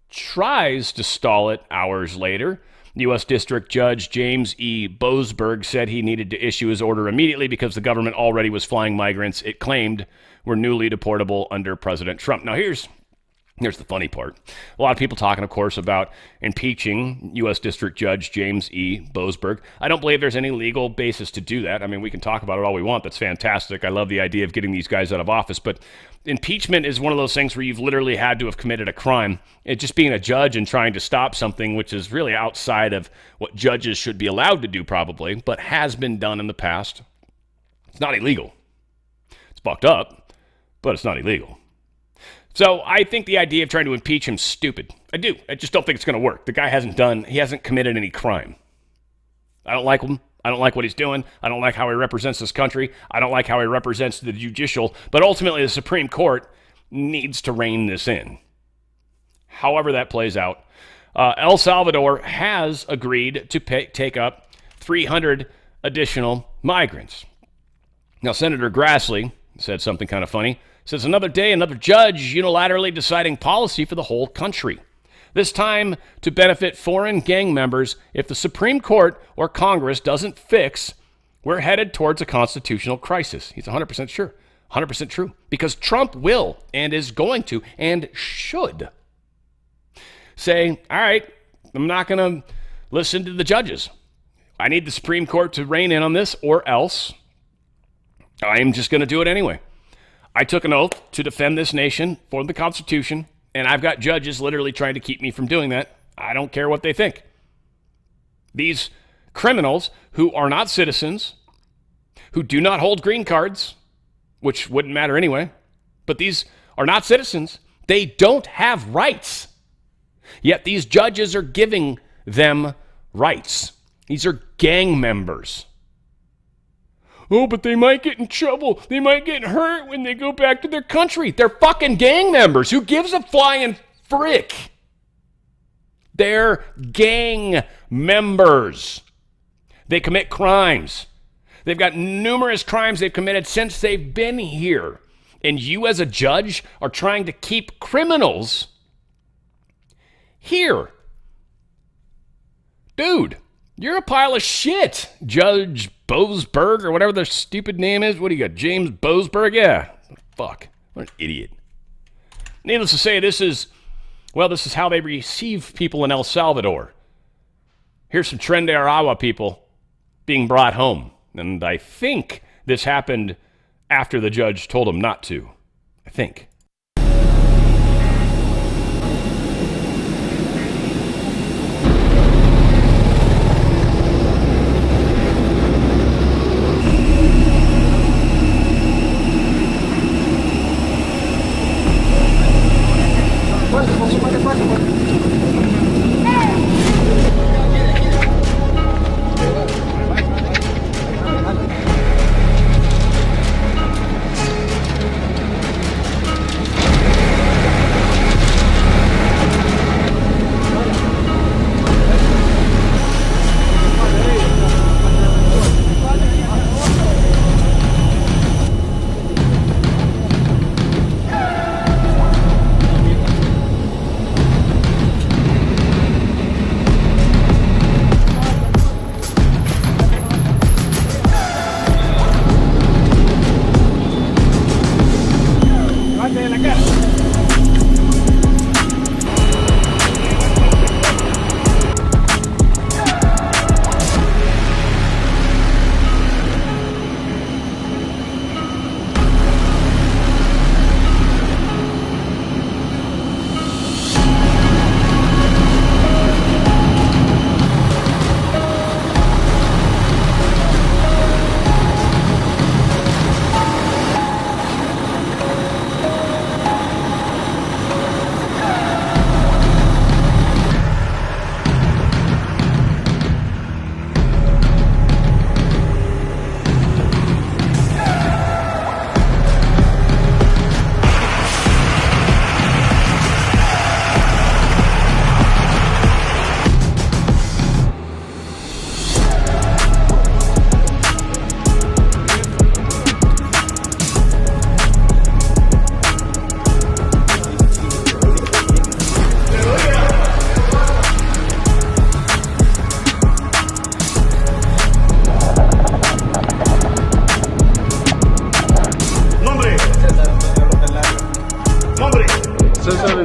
tries to stall it hours later. U.S. District Judge James E. Boasberg said he needed to issue his order immediately because the government already was flying migrants it claimed were newly deportable under President Trump. Now, here's Here's the funny part. A lot of people talking, of course, about impeaching U.S. District Judge James E. Boasberg. I don't believe there's any legal basis to do that. I mean, we can talk about it all we want. That's fantastic. I love the idea of getting these guys out of office. But impeachment is one of those things where you've literally had to have committed a crime. It just being a judge and trying to stop something which is really outside of what judges should be allowed to do probably, but has been done in the past. It's not illegal. It's fucked up, but it's not illegal. So I think the idea of trying to impeach him is stupid. I do. I just don't think it's going to work. The guy he hasn't committed any crime. I don't like him. I don't like what he's doing. I don't like how he represents this country. I don't like how he represents the judicial. But ultimately, the Supreme Court needs to rein this in. However that plays out. El Salvador has agreed to take up 300 additional migrants. Now, Senator Grassley said something kind of funny. Says another day, another judge unilaterally deciding policy for the whole country. This time to benefit foreign gang members. If the Supreme Court or Congress doesn't fix, we're headed towards a constitutional crisis. He's 100% sure. 100% true. Because Trump will and is going to and should say, all right, I'm not going to listen to the judges. I need the Supreme Court to rein in on this or else I'm just going to do it anyway. I took an oath to defend this nation for the Constitution, and I've got judges literally trying to keep me from doing that. I don't care what they think. These criminals who are not citizens, who do not hold green cards, which wouldn't matter anyway, but these are not citizens. They don't have rights. Yet these judges are giving them rights. These are gang members. Oh, but they might get in trouble. They might get hurt when they go back to their country. They're fucking gang members. Who gives a flying frick? They're gang members. They commit crimes. They've got numerous crimes they've committed since they've been here. And you as a judge are trying to keep criminals here. Dude, you're a pile of shit, Judge Boasberg, or whatever their stupid name is. What do you got, James Boasberg? Yeah, fuck, what an idiot. Needless to say, this is how they receive people in El Salvador. Here's some Tren de Aragua people being brought home. And I think this happened after the judge told them not to. I think.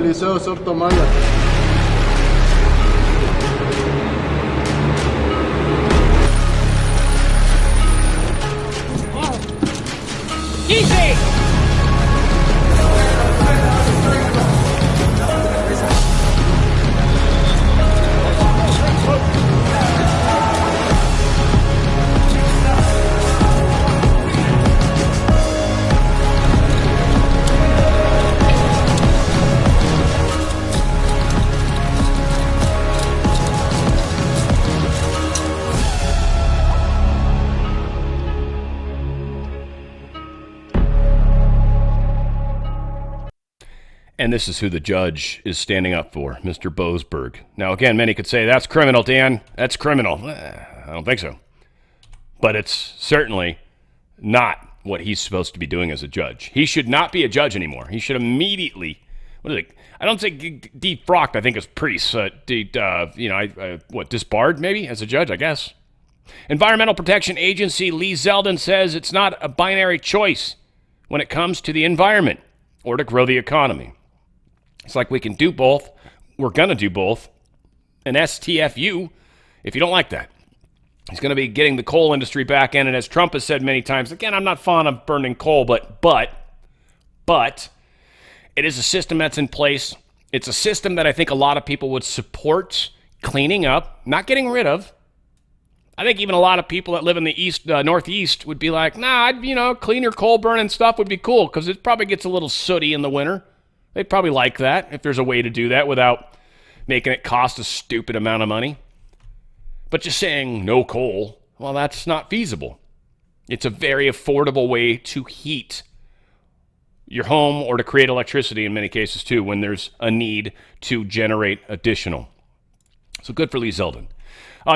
del Liceo Sotomayor. Easy! And this is who the judge is standing up for, Mr. Boasberg. Now, again, many could say, that's criminal, Dan. That's criminal. I don't think so. But it's certainly not what he's supposed to be doing as a judge. He should not be a judge anymore. He should immediately, I don't think defrocked, I think is pretty, disbarred maybe as a judge, I guess. Environmental Protection Agency Lee Zeldin says it's not a binary choice when it comes to the environment or to grow the economy. It's like we can do both. We're going to do both. And STFU, if you don't like that, he's going to be getting the coal industry back in. And as Trump has said many times, again, I'm not fond of burning coal, but it is a system that's in place. It's a system that I think a lot of people would support cleaning up, not getting rid of. I think even a lot of people that live in the Northeast would be like, cleaner coal burning stuff would be cool because it probably gets a little sooty in the winter. They'd probably like that if there's a way to do that without making it cost a stupid amount of money. But just saying no coal, well, that's not feasible. It's a very affordable way to heat your home or to create electricity in many cases too when there's a need to generate additional. So good for Lee Zeldin.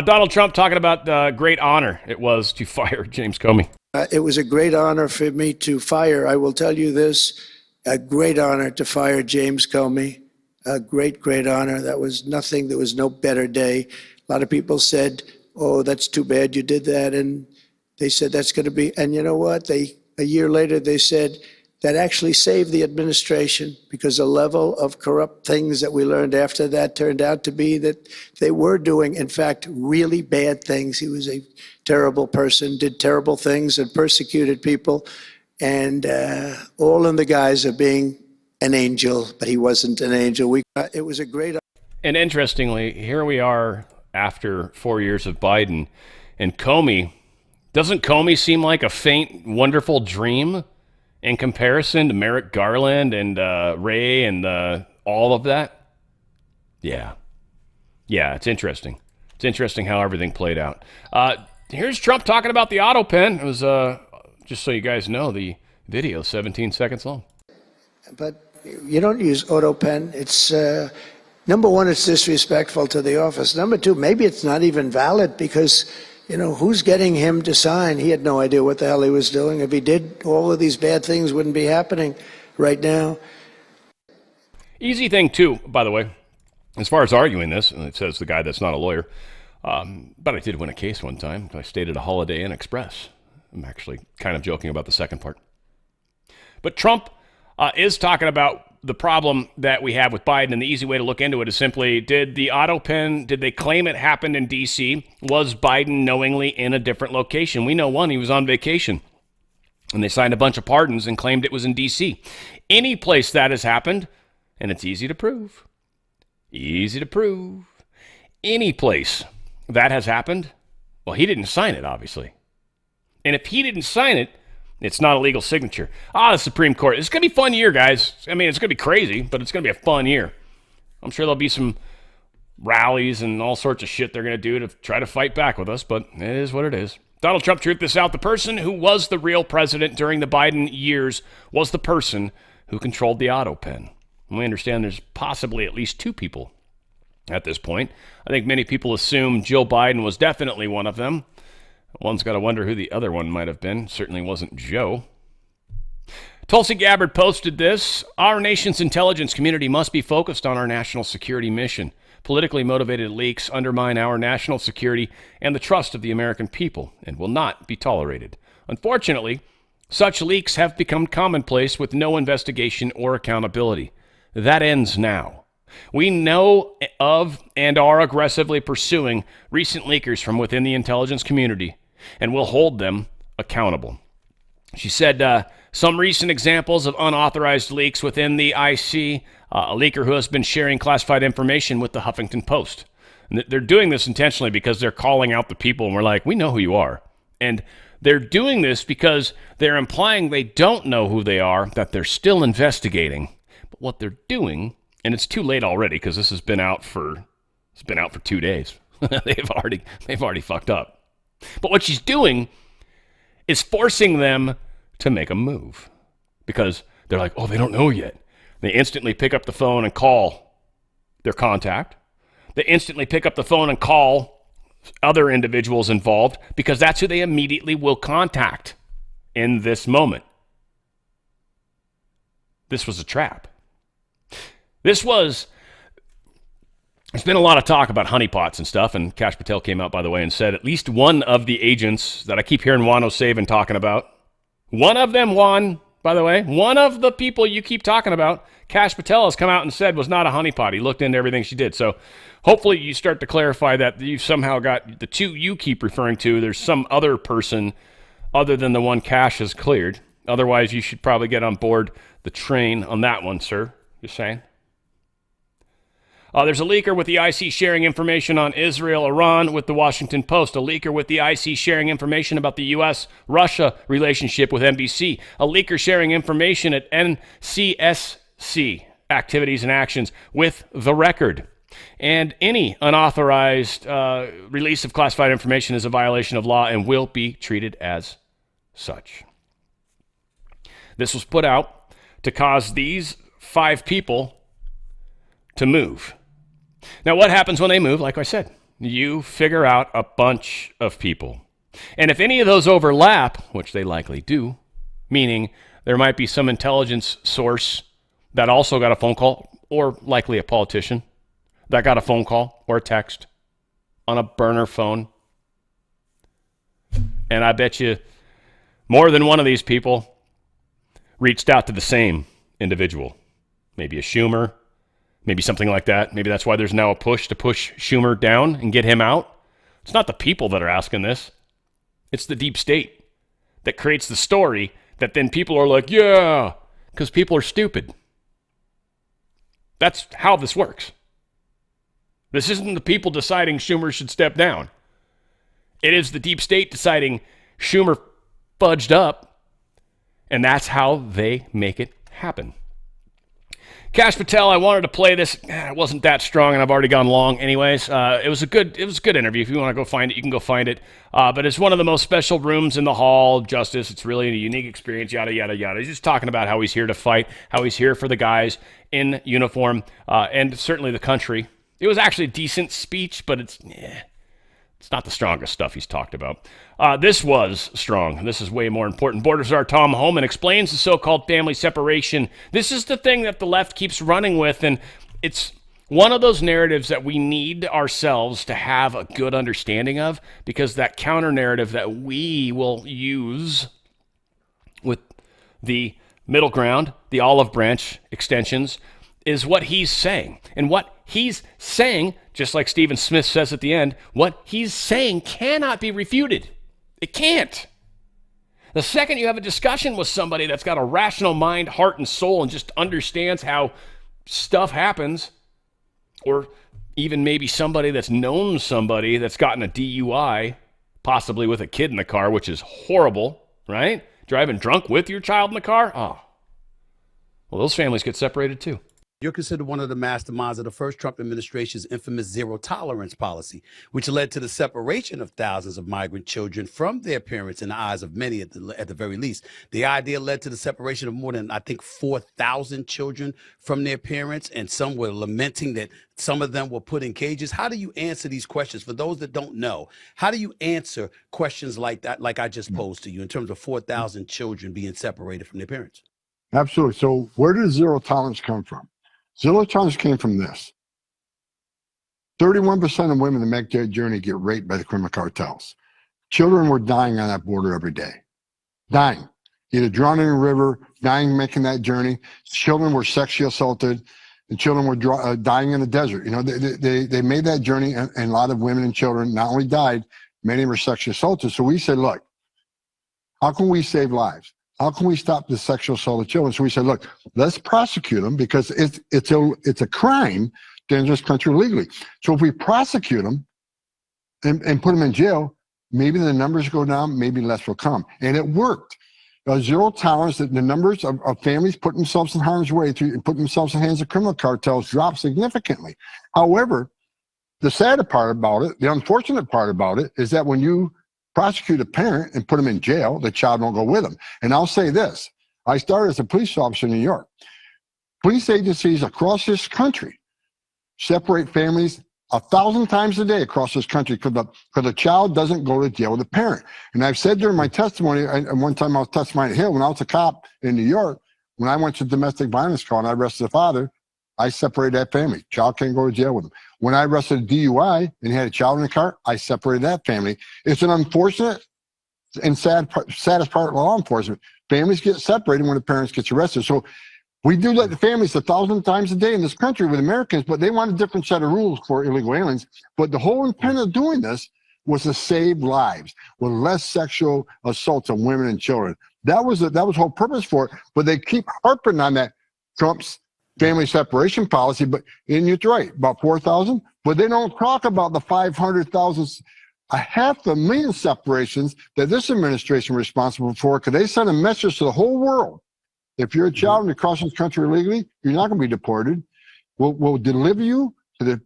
Donald Trump talking about the great honor it was to fire James Comey. It was a great honor for me to fire. I will tell you this, a great honor to fire James Comey. A great, great honor. That was nothing. There was no better day. A lot of people said, oh, that's too bad you did that. And they said that's going to be, and you know what? A year later, they said that actually saved the administration because the level of corrupt things that we learned after that turned out to be that they were doing, in fact, really bad things. He was a terrible person, did terrible things and persecuted people. And all in the guise of being an angel, but he wasn't an angel. It was a great. And interestingly, here we are after 4 years of Biden, and Comey, doesn't Comey seem like a faint, wonderful dream in comparison to Merrick Garland and Ray and all of that? Yeah, it's interesting. It's interesting how everything played out. Here's Trump talking about the Autopen. It was just so you guys know, the video, 17 seconds long. But you don't use Autopen. It's, number one, it's disrespectful to the office. Number two, maybe it's not even valid because, who's getting him to sign? He had no idea what the hell he was doing. If he did, all of these bad things wouldn't be happening right now. Easy thing, too, by the way, as far as arguing this, and it says the guy that's not a lawyer, but I did win a case one time. I stayed at a Holiday Inn Express. I'm actually kind of joking about the second part. But Trump is talking about the problem that we have with Biden, and the easy way to look into it is simply, did they claim it happened in D.C.? Was Biden knowingly in a different location? We know one, he was on vacation, and they signed a bunch of pardons and claimed it was in D.C. Any place that has happened, and it's easy to prove, any place that has happened, well, he didn't sign it, obviously. And if he didn't sign it, it's not a legal signature. The Supreme Court. It's going to be a fun year, guys. I mean, it's going to be crazy, but it's going to be a fun year. I'm sure there'll be some rallies and all sorts of shit they're going to do to try to fight back with us, but it is what it is. Donald Trump truth this out. The person who was the real president during the Biden years was the person who controlled the Autopen. We understand there's possibly at least two people at this point. I think many people assume Jill Biden was definitely one of them. One's got to wonder who the other one might have been. Certainly wasn't Joe. Tulsi Gabbard posted this. Our nation's intelligence community must be focused on our national security mission. Politically motivated leaks undermine our national security and the trust of the American people and will not be tolerated. Unfortunately, such leaks have become commonplace with no investigation or accountability. that ends now. We know of and are aggressively pursuing recent leakers from within the intelligence community, and will hold them accountable. She said some recent examples of unauthorized leaks within the IC, a leaker who has been sharing classified information with the Huffington Post. And they're doing this intentionally because they're calling out the people, and we're like, we know who you are. And they're doing this because they're implying they don't know who they are, that they're still investigating. But what they're doing, and it's too late already because this has been out for 2 days. they've already fucked up. But what she's doing is forcing them to make a move because they're like, oh, they don't know yet. They instantly pick up the phone and call their contact. They instantly pick up the phone and call other individuals involved because that's who they immediately will contact in this moment. This was a trap. There's been a lot of talk about honeypots and stuff, and Kash Patel came out, by the way, and said at least one of the agents that I keep hearing Juan O'Savin talking about, one of them, Juan, by the way, one of the people you keep talking about, Kash Patel has come out and said was not a honeypot. He looked into everything she did. So hopefully you start to clarify that you somehow got the two you keep referring to. There's some other person other than the one Kash has cleared. Otherwise, you should probably get on board the train on that one, sir. Just saying. There's a leaker with the IC sharing information on Israel, Iran with the Washington Post. A leaker with the IC sharing information about the U.S.-Russia relationship with NBC. A leaker sharing information at NCSC activities and actions with The Record. And any unauthorized release of classified information is a violation of law and will be treated as such. This was put out to cause these 5 people to move. Now, what happens when they move? Like I said, you figure out a bunch of people. And if any of those overlap, which they likely do, meaning there might be some intelligence source that also got a phone call, or likely a politician that got a phone call or a text on a burner phone. And I bet you more than one of these people reached out to the same individual. Maybe a Schumer, maybe something like that. Maybe that's why there's now a push to push Schumer down and get him out. It's not the people that are asking this. It's the deep state that creates the story that then people are like, yeah, because people are stupid. That's how this works. This isn't the people deciding Schumer should step down. It is the deep state deciding Schumer fudged up, and that's how they make it happen. Kash Patel, I wanted to play this. It wasn't that strong, and I've already gone long anyways. It was a good interview. If you want to go find it, you can go find it. But it's one of the most special rooms in the Hall of Justice. It's really a unique experience, yada, yada, yada. He's just talking about how he's here to fight, how he's here for the guys in uniform, and certainly the country. It was actually a decent speech, but it's not the strongest stuff he's talked about. This was strong. This is way more important. Border Czar Tom Homan explains the so-called family separation. This is the thing that the left keeps running with, and it's one of those narratives that we need ourselves to have a good understanding of, because that counter-narrative that we will use with the middle ground, the olive branch extensions, is what he's saying. And what he's saying, just like Stephen Smith says at the end, what he's saying cannot be refuted. It can't. The second you have a discussion with somebody that's got a rational mind, heart, and soul and just understands how stuff happens, or even maybe somebody that's known somebody that's gotten a DUI, possibly with a kid in the car, which is horrible, right? Driving drunk with your child in the car? Oh. Well, those families get separated too. You're considered one of the masterminds of the first Trump administration's infamous zero tolerance policy, which led to the separation of thousands of migrant children from their parents in the eyes of many at the very least. The idea led to the separation of more than, I think, 4,000 children from their parents, and some were lamenting that some of them were put in cages. How do you answer these questions? For those that don't know, how do you answer questions like that, like I just posed to you, in terms of 4,000 children being separated from their parents? Absolutely. So where did zero tolerance come from? Zero tolerance came from this. 31% of women that make their journey get raped by the criminal cartels. Children were dying on that border every day. Dying. Either drowning in a river, dying making that journey. Children were sexually assaulted. and children were dying in the desert. You know, they made that journey, and a lot of women and children not only died, many were sexually assaulted. So we said, look, how can we save lives? How can we stop the sexual assault of children? So we said, look, let's prosecute them because it's a crime to enter this country illegally. So if we prosecute them and put them in jail, maybe the numbers go down, maybe less will come. And it worked. Zero tolerance, that the numbers of families putting themselves in harm's way and putting themselves in the hands of criminal cartels dropped significantly. However, the sad part about it, the unfortunate part about it, is that when you prosecute a parent and put them in jail, the child won't go with them. And I'll say this, I started as a police officer in New York. Police agencies across this country separate families 1,000 times a day across this country because the child doesn't go to jail with a parent. And I've said during my testimony, and one time I was testifying at Hill, when I was a cop in New York, when I went to domestic violence call and I arrested the father, I separated that family. Child can't go to jail with him. When I arrested a DUI and he had a child in the car, I separated that family. It's an unfortunate and saddest part of law enforcement. Families get separated when the parents get arrested. So we do let the families 1,000 times a day in this country with Americans, but they want a different set of rules for illegal aliens. But the whole intent of doing this was to save lives with less sexual assaults on women and children. That was the whole purpose for it. But they keep harping on that Trump's family separation policy. But and you're right, about 4,000. But they don't talk about the 500,000, 500,000 separations that this administration was responsible for, because they sent a message to the whole world. If you're a child and you're crossing the country illegally, you're not going to be deported. We'll deliver you to the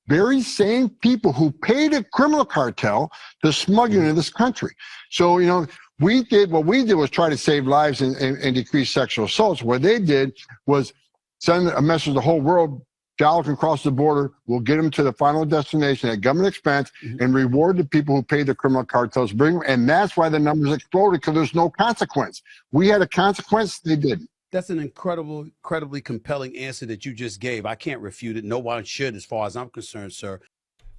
very same people who paid a criminal cartel to smuggle you into this country. So, you know, what we did was try to save lives and decrease sexual assaults. What they did was send a message to the whole world. Child can cross the border. We'll get them to the final destination at government expense and reward the people who paid the criminal cartels. Bring them, and that's why the numbers exploded, because there's no consequence. We had a consequence, they didn't. That's an incredibly compelling answer that you just gave. I can't refute it. No one should, as far as I'm concerned, sir.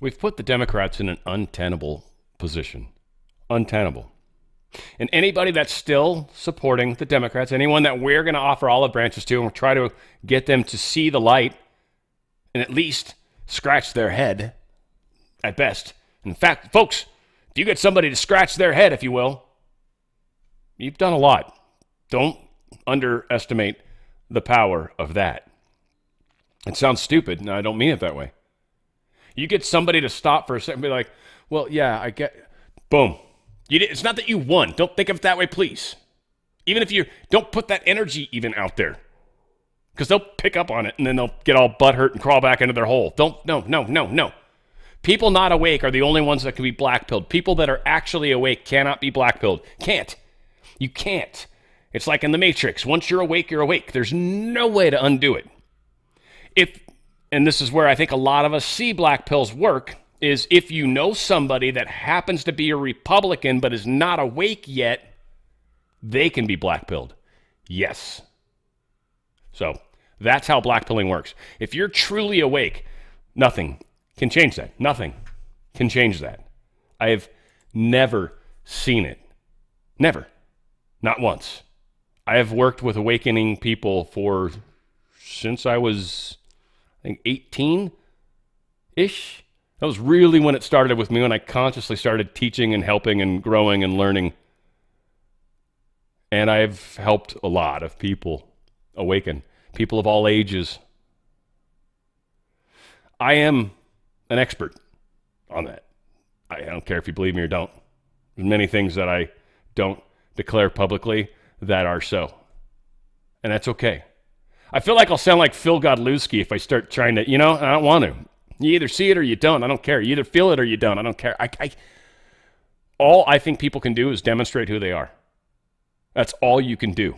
We've put the Democrats in an untenable position. Untenable. And anybody that's still supporting the Democrats, anyone that we're going to offer olive branches to and we'll try to get them to see the light and at least scratch their head at best. In fact, folks, if you get somebody to scratch their head, if you will, you've done a lot. Don't underestimate the power of that. It sounds stupid, and I don't mean it that way. You get somebody to stop for a second and be like, well, yeah, I get, boom. It's not that you won. Don't think of it that way, please. Even if you don't put that energy even out there, because they'll pick up on it and then they'll get all butthurt and crawl back into their hole. No. People not awake are the only ones that can be blackpilled. People that are actually awake cannot be blackpilled. Can't. You can't. It's like in the Matrix. Once you're awake, you're awake. There's no way to undo it. And this is where I think a lot of us see black pills work, is if you know somebody that happens to be a Republican but is not awake yet, they can be blackpilled. Yes. So that's how blackpilling works. If you're truly awake, nothing can change that. Nothing can change that. I have never seen it. Never. Not once. I have worked with awakening people since I was, I think, 18-ish. That was really when it started with me, when I consciously started teaching and helping and growing and learning. And I've helped a lot of people awaken, people of all ages. I am an expert on that. I don't care if you believe me or don't. There's many things that I don't declare publicly that are so. And that's okay. I feel like I'll sound like Phil Godlewski if I start trying to, I don't want to. You either see it or you don't. I don't care. You either feel it or you don't. I don't care. All I think people can do is demonstrate who they are. That's all you can do.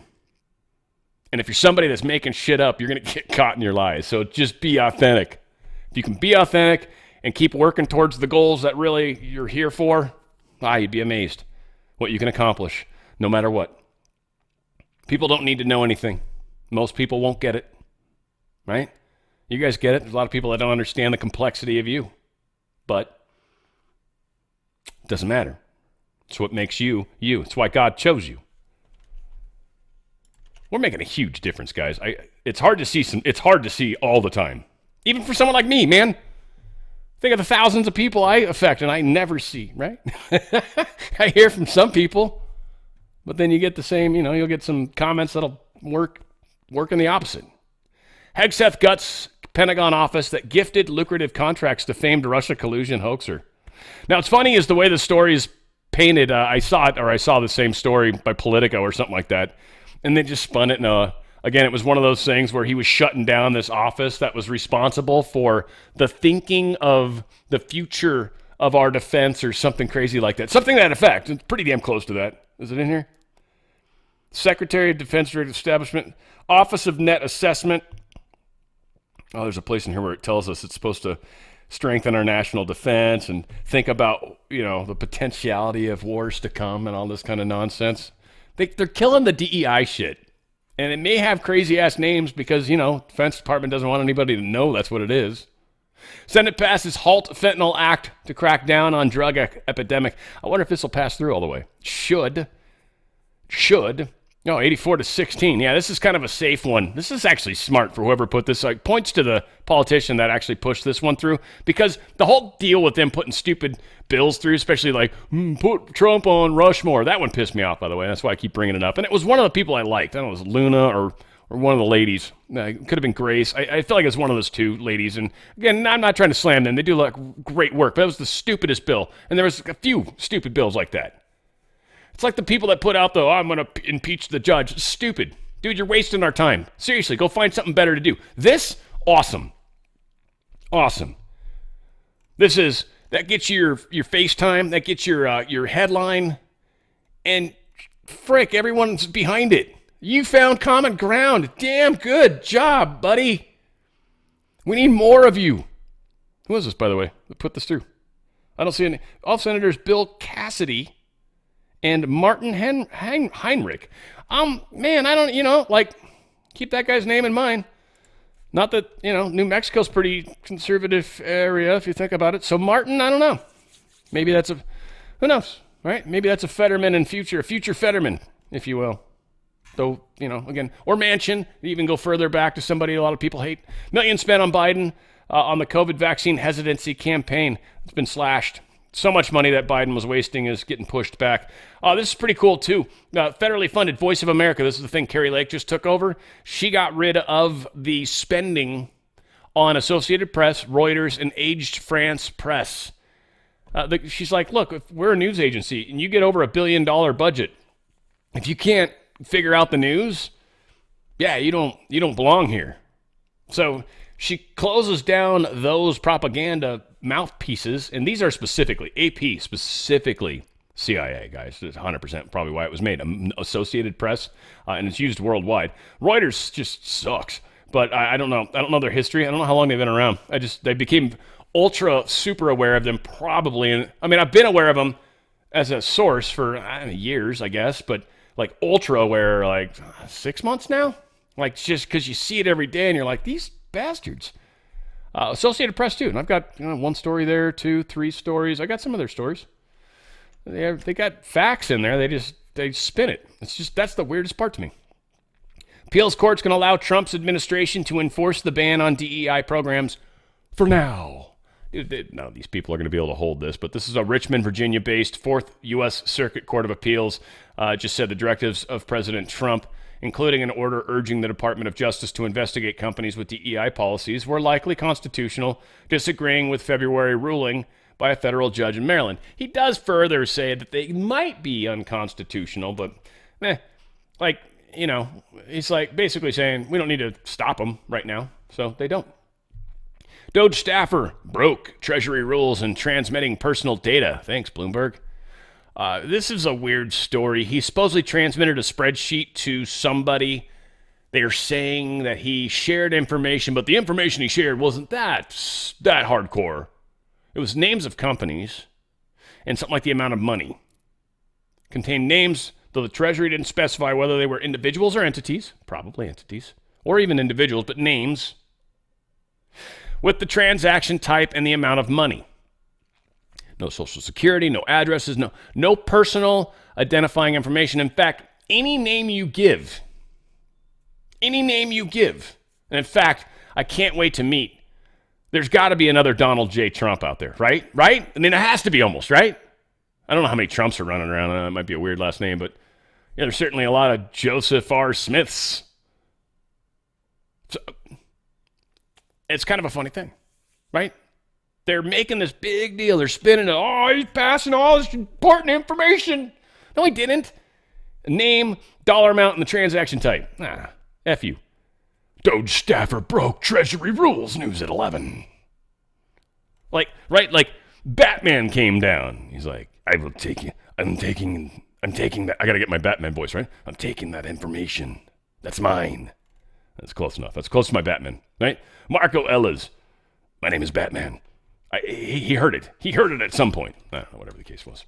And if you're somebody that's making shit up, you're going to get caught in your lies. So just be authentic. If you can be authentic and keep working towards the goals that really you're here for, you'd be amazed what you can accomplish no matter what. People don't need to know anything. Most people won't get it, right? You guys get it. There's a lot of people that don't understand the complexity of you. But it doesn't matter. It's what makes you, you. It's why God chose you. We're making a huge difference, guys. It's hard to see it's hard to see all the time. Even for someone like me, man. Think of the thousands of people I affect and I never see, right? I hear from some people, but then you get the same, you'll get some comments that'll work in the opposite. Hegseth guts Pentagon office that gifted lucrative contracts to famed Russia collusion hoaxer. Now, what's funny is the way the story is painted. I saw the same story by Politico or something like that, and they just spun it in again, it was one of those things where he was shutting down this office that was responsible for the thinking of the future of our defense or something crazy like that. Something to that effect. It's pretty damn close to that. Is it in here? Secretary of Defense Director Establishment, Office of Net Assessment. Oh, there's a place in here where it tells us it's supposed to strengthen our national defense and think about, the potentiality of wars to come and all this kind of nonsense. They're killing the DEI shit. And it may have crazy-ass names because, Defense Department doesn't want anybody to know that's what it is. Senate passes Halt Fentanyl Act to crack down on drug epidemic. I wonder if this will pass through all the way. Should. No, 84-16. Yeah, this is kind of a safe one. This is actually smart for whoever put this. Points to the politician that actually pushed this one through, because the whole deal with them putting stupid bills through, especially like, put Trump on Rushmore. That one pissed me off, by the way. That's why I keep bringing it up. And it was one of the people I liked. I don't know, it was Luna or one of the ladies. It could have been Grace. I feel like it's one of those two ladies. And again, I'm not trying to slam them. They do great work. But it was the stupidest bill. And there was a few stupid bills like that. It's like the people that put out I'm going to impeach the judge. It's stupid. Dude, you're wasting our time. Seriously, go find something better to do. This, awesome. Awesome. That gets you your FaceTime. That gets your headline. And frick, everyone's behind it. You found common ground. Damn good job, buddy. We need more of you. Who is this, by the way, that put this through? I don't see any. All Senators Bill Cassidy and Martin Heinrich. Man, I don't, keep that guy's name in mind. Not that, New Mexico's pretty conservative area if you think about it. So Martin, I don't know. Maybe who knows, right? Maybe that's a Fetterman in future, a future Fetterman, if you will. Though, again, or Manchin, even go further back to somebody a lot of people hate. Millions spent on Biden on the COVID vaccine hesitancy campaign. It's been slashed. So much money that Biden was wasting is getting pushed back. This is pretty cool, too. Federally funded Voice of America. This is the thing Carrie Lake just took over. She got rid of the spending on Associated Press, Reuters, and Aged France Press. She's like, look, if we're a news agency and you get over $1 billion budget, if you can't figure out the news, yeah, you don't belong here. So she closes down those propaganda mouthpieces, and these are specifically AP, specifically CIA, guys. It's 100% probably why it was made. Associated Press, and it's used worldwide. Reuters just sucks, but I don't know. I don't know their history. I don't know how long they've been around. They became ultra super aware of them probably. And I mean, I've been aware of them as a source for years, I guess, but like ultra aware, 6 months now. Just because you see it every day, and you're like, these bastards. Associated Press too, and I've got one story there, 2, 3 stories. I got some of their stories. They got facts in there. They spin it. That's the weirdest part to me. Appeals courts can allow Trump's administration to enforce the ban on DEI programs for now. None of these people are going to be able to hold this, but this is a Richmond, Virginia-based 4th U.S. Circuit Court of Appeals. Just said the directives of President Trump, including an order urging the Department of Justice to investigate companies with DEI policies, were likely constitutional, disagreeing with February ruling by a federal judge in Maryland. He does further say that they might be unconstitutional, but he's basically saying we don't need to stop them right now, so they don't. Doge staffer broke Treasury rules and transmitting personal data. Thanks, Bloomberg. This is a weird story. He supposedly transmitted a spreadsheet to somebody. They're saying that he shared information, but the information he shared wasn't that hardcore. It was names of companies and something like the amount of money. Contained names, though the Treasury didn't specify whether they were individuals or entities, probably entities, or even individuals, but names, with the transaction type and the amount of money. No social security, no addresses, no personal identifying information. In fact, any name you give Any name you give. And in fact, I can't wait to meet. There's got to be another Donald J. Trump out there, right? Right? I mean, it has to be almost, right? I don't know how many Trumps are running around. It might be a weird last name, but yeah, there's certainly a lot of Joseph R. Smiths. So, it's kind of a funny thing, right? They're making this big deal. They're spinning it. Oh, he's passing all this important information. No, he didn't. Name, dollar amount, and the transaction type. F you. Doge staffer broke Treasury rules. News at 11. Like, right? Like, Batman came down. He's like, I will take you. I'm taking that. I got to get my Batman voice, right? I'm taking that information. That's mine. That's close enough. That's close to my Batman, right? Marco Ellis. My name is Batman. He heard it. He heard it at some point. I don't know, whatever the case was.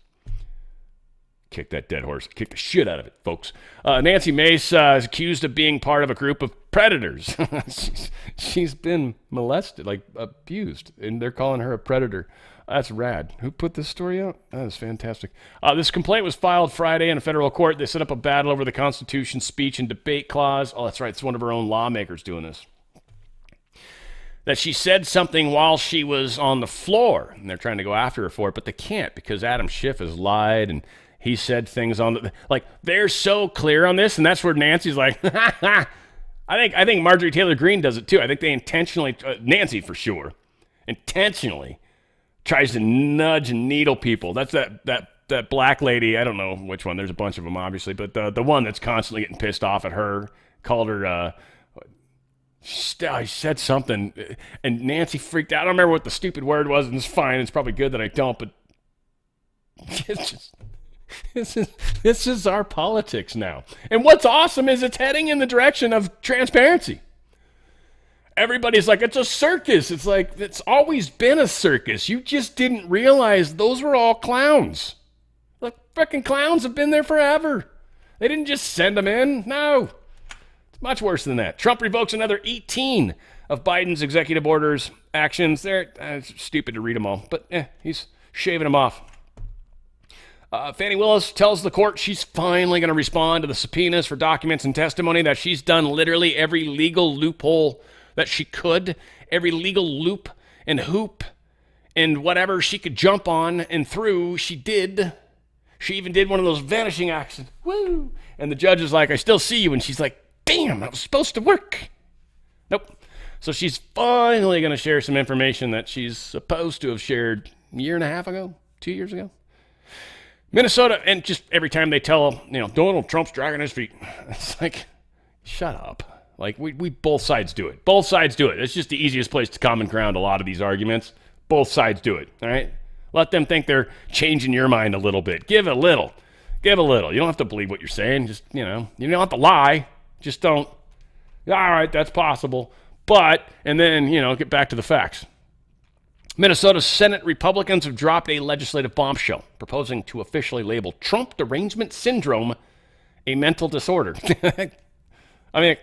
Kick that dead horse. Kick the shit out of it, folks. Nancy Mace is accused of being part of a group of predators. she's been molested, like abused, and they're calling her a predator. That's rad. Who put this story out? That is fantastic. This complaint was filed Friday in a federal court. They set up a battle over the Constitution's speech and debate clause. Oh, that's right. It's one of her own lawmakers doing this. That she said something while she was on the floor, and they're trying to go after her for it, but they can't because Adam Schiff has lied, and he said things on the, like, they're so clear on this, and that's where Nancy's like, I think Marjorie Taylor Greene does it too. I think they intentionally, Nancy for sure, intentionally tries to nudge and needle people. That's that black lady. I don't know which one. There's a bunch of them, obviously, but the one that's constantly getting pissed off at her, called her, I said something, and Nancy freaked out. I don't remember what the stupid word was, and it's fine. It's probably good that I don't, but it's just, this is our politics now. And what's awesome is it's heading in the direction of transparency. Everybody's like, it's a circus. It's like, it's always been a circus. You just didn't realize those were all clowns. Like, freaking clowns have been there forever. They didn't just send them in. No. It's much worse than that. Trump revokes another 18 of Biden's executive orders actions. They're it's stupid to read them all, but he's shaving them off. Fani Willis tells the court she's finally going to respond to the subpoenas for documents and testimony, that she's done literally every legal loophole that she could, every legal loop and hoop and whatever she could jump on and through, she did. She even did one of those vanishing actions. Woo! And the judge is like, I still see you. And she's like, damn, that was supposed to work. Nope. So she's finally going to share some information that she's supposed to have shared a year and a half ago, 2 years ago. Minnesota, and just every time they tell, Donald Trump's dragging his feet, it's like, shut up. Like, we both sides do it. Both sides do it. It's just the easiest place to common ground a lot of these arguments. Both sides do it, all right? Let them think they're changing your mind a little bit. Give a little. Give a little. You don't have to believe what you're saying. Just, you don't have to lie. Just don't. All right, that's possible. But, and then, get back to the facts. Minnesota Senate Republicans have dropped a legislative bombshell proposing to officially label Trump derangement syndrome a mental disorder. I mean,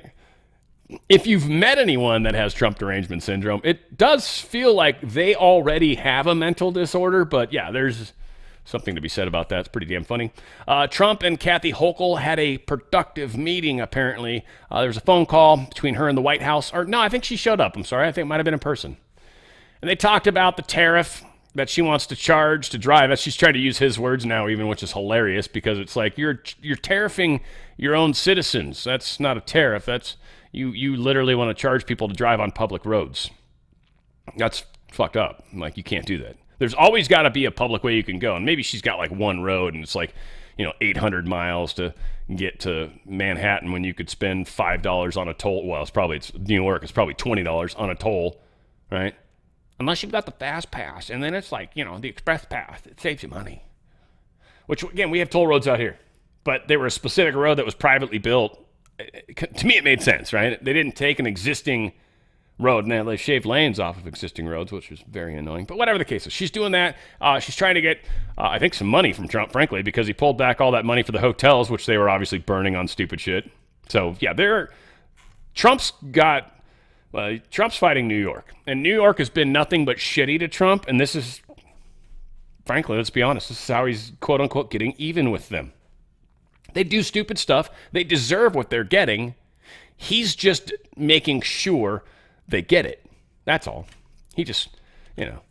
if you've met anyone that has Trump derangement syndrome, it does feel like they already have a mental disorder, but yeah, there's something to be said about that. It's pretty damn funny. Trump and Kathy Hochul had a productive meeting, apparently. There was a phone call between her and the White House. Or no, I think she showed up. I'm sorry. I think it might have been in person. And they talked about the tariff that she wants to charge to drive. She's trying to use his words now, even, which is hilarious, because it's like you're tariffing your own citizens. That's not a tariff. That's you literally want to charge people to drive on public roads. That's fucked up. Like, you can't do that. There's always got to be a public way you can go. And maybe she's got like one road, and it's like 800 miles to get to Manhattan when you could spend $5 on a toll. Well, it's New York. It's probably $20 on a toll, right? Unless you've got the fast pass, and then it's like, the express pass. It saves you money. Which, again, we have toll roads out here. But they were a specific road that was privately built. To me, it made sense, right? They didn't take an existing road, and they shaved lanes off of existing roads, which was very annoying. But whatever the case is, she's doing that. She's trying to get, I think, some money from Trump, frankly, because he pulled back all that money for the hotels, which they were obviously burning on stupid shit. So, yeah, Trump's fighting New York. And New York has been nothing but shitty to Trump. And this is, frankly, let's be honest, this is how he's, quote unquote, getting even with them. They do stupid stuff. They deserve what they're getting. He's just making sure they get it. That's all. He just,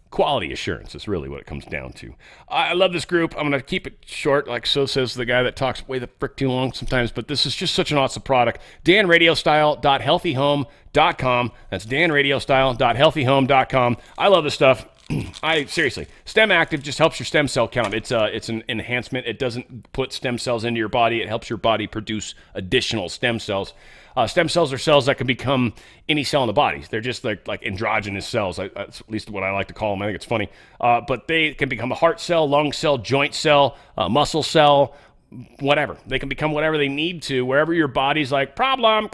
quality assurance is really what it comes down to. I love this group. I'm going to keep it short, like so says the guy that talks way the frick too long sometimes, but this is just such an awesome product. danradiostyle.healthyhome.com. That's danradiostyle.healthyhome.com. I love this stuff. Seriously, Stem Active just helps your stem cell count. It's an enhancement. It doesn't put stem cells into your body. It helps your body produce additional stem cells. Stem cells are cells that can become any cell in the body. They're just like androgynous cells. That's at least what I like to call them. I think it's funny. But they can become a heart cell, lung cell, joint cell, muscle cell, whatever. They can become whatever they need to. Wherever your body's like, problem,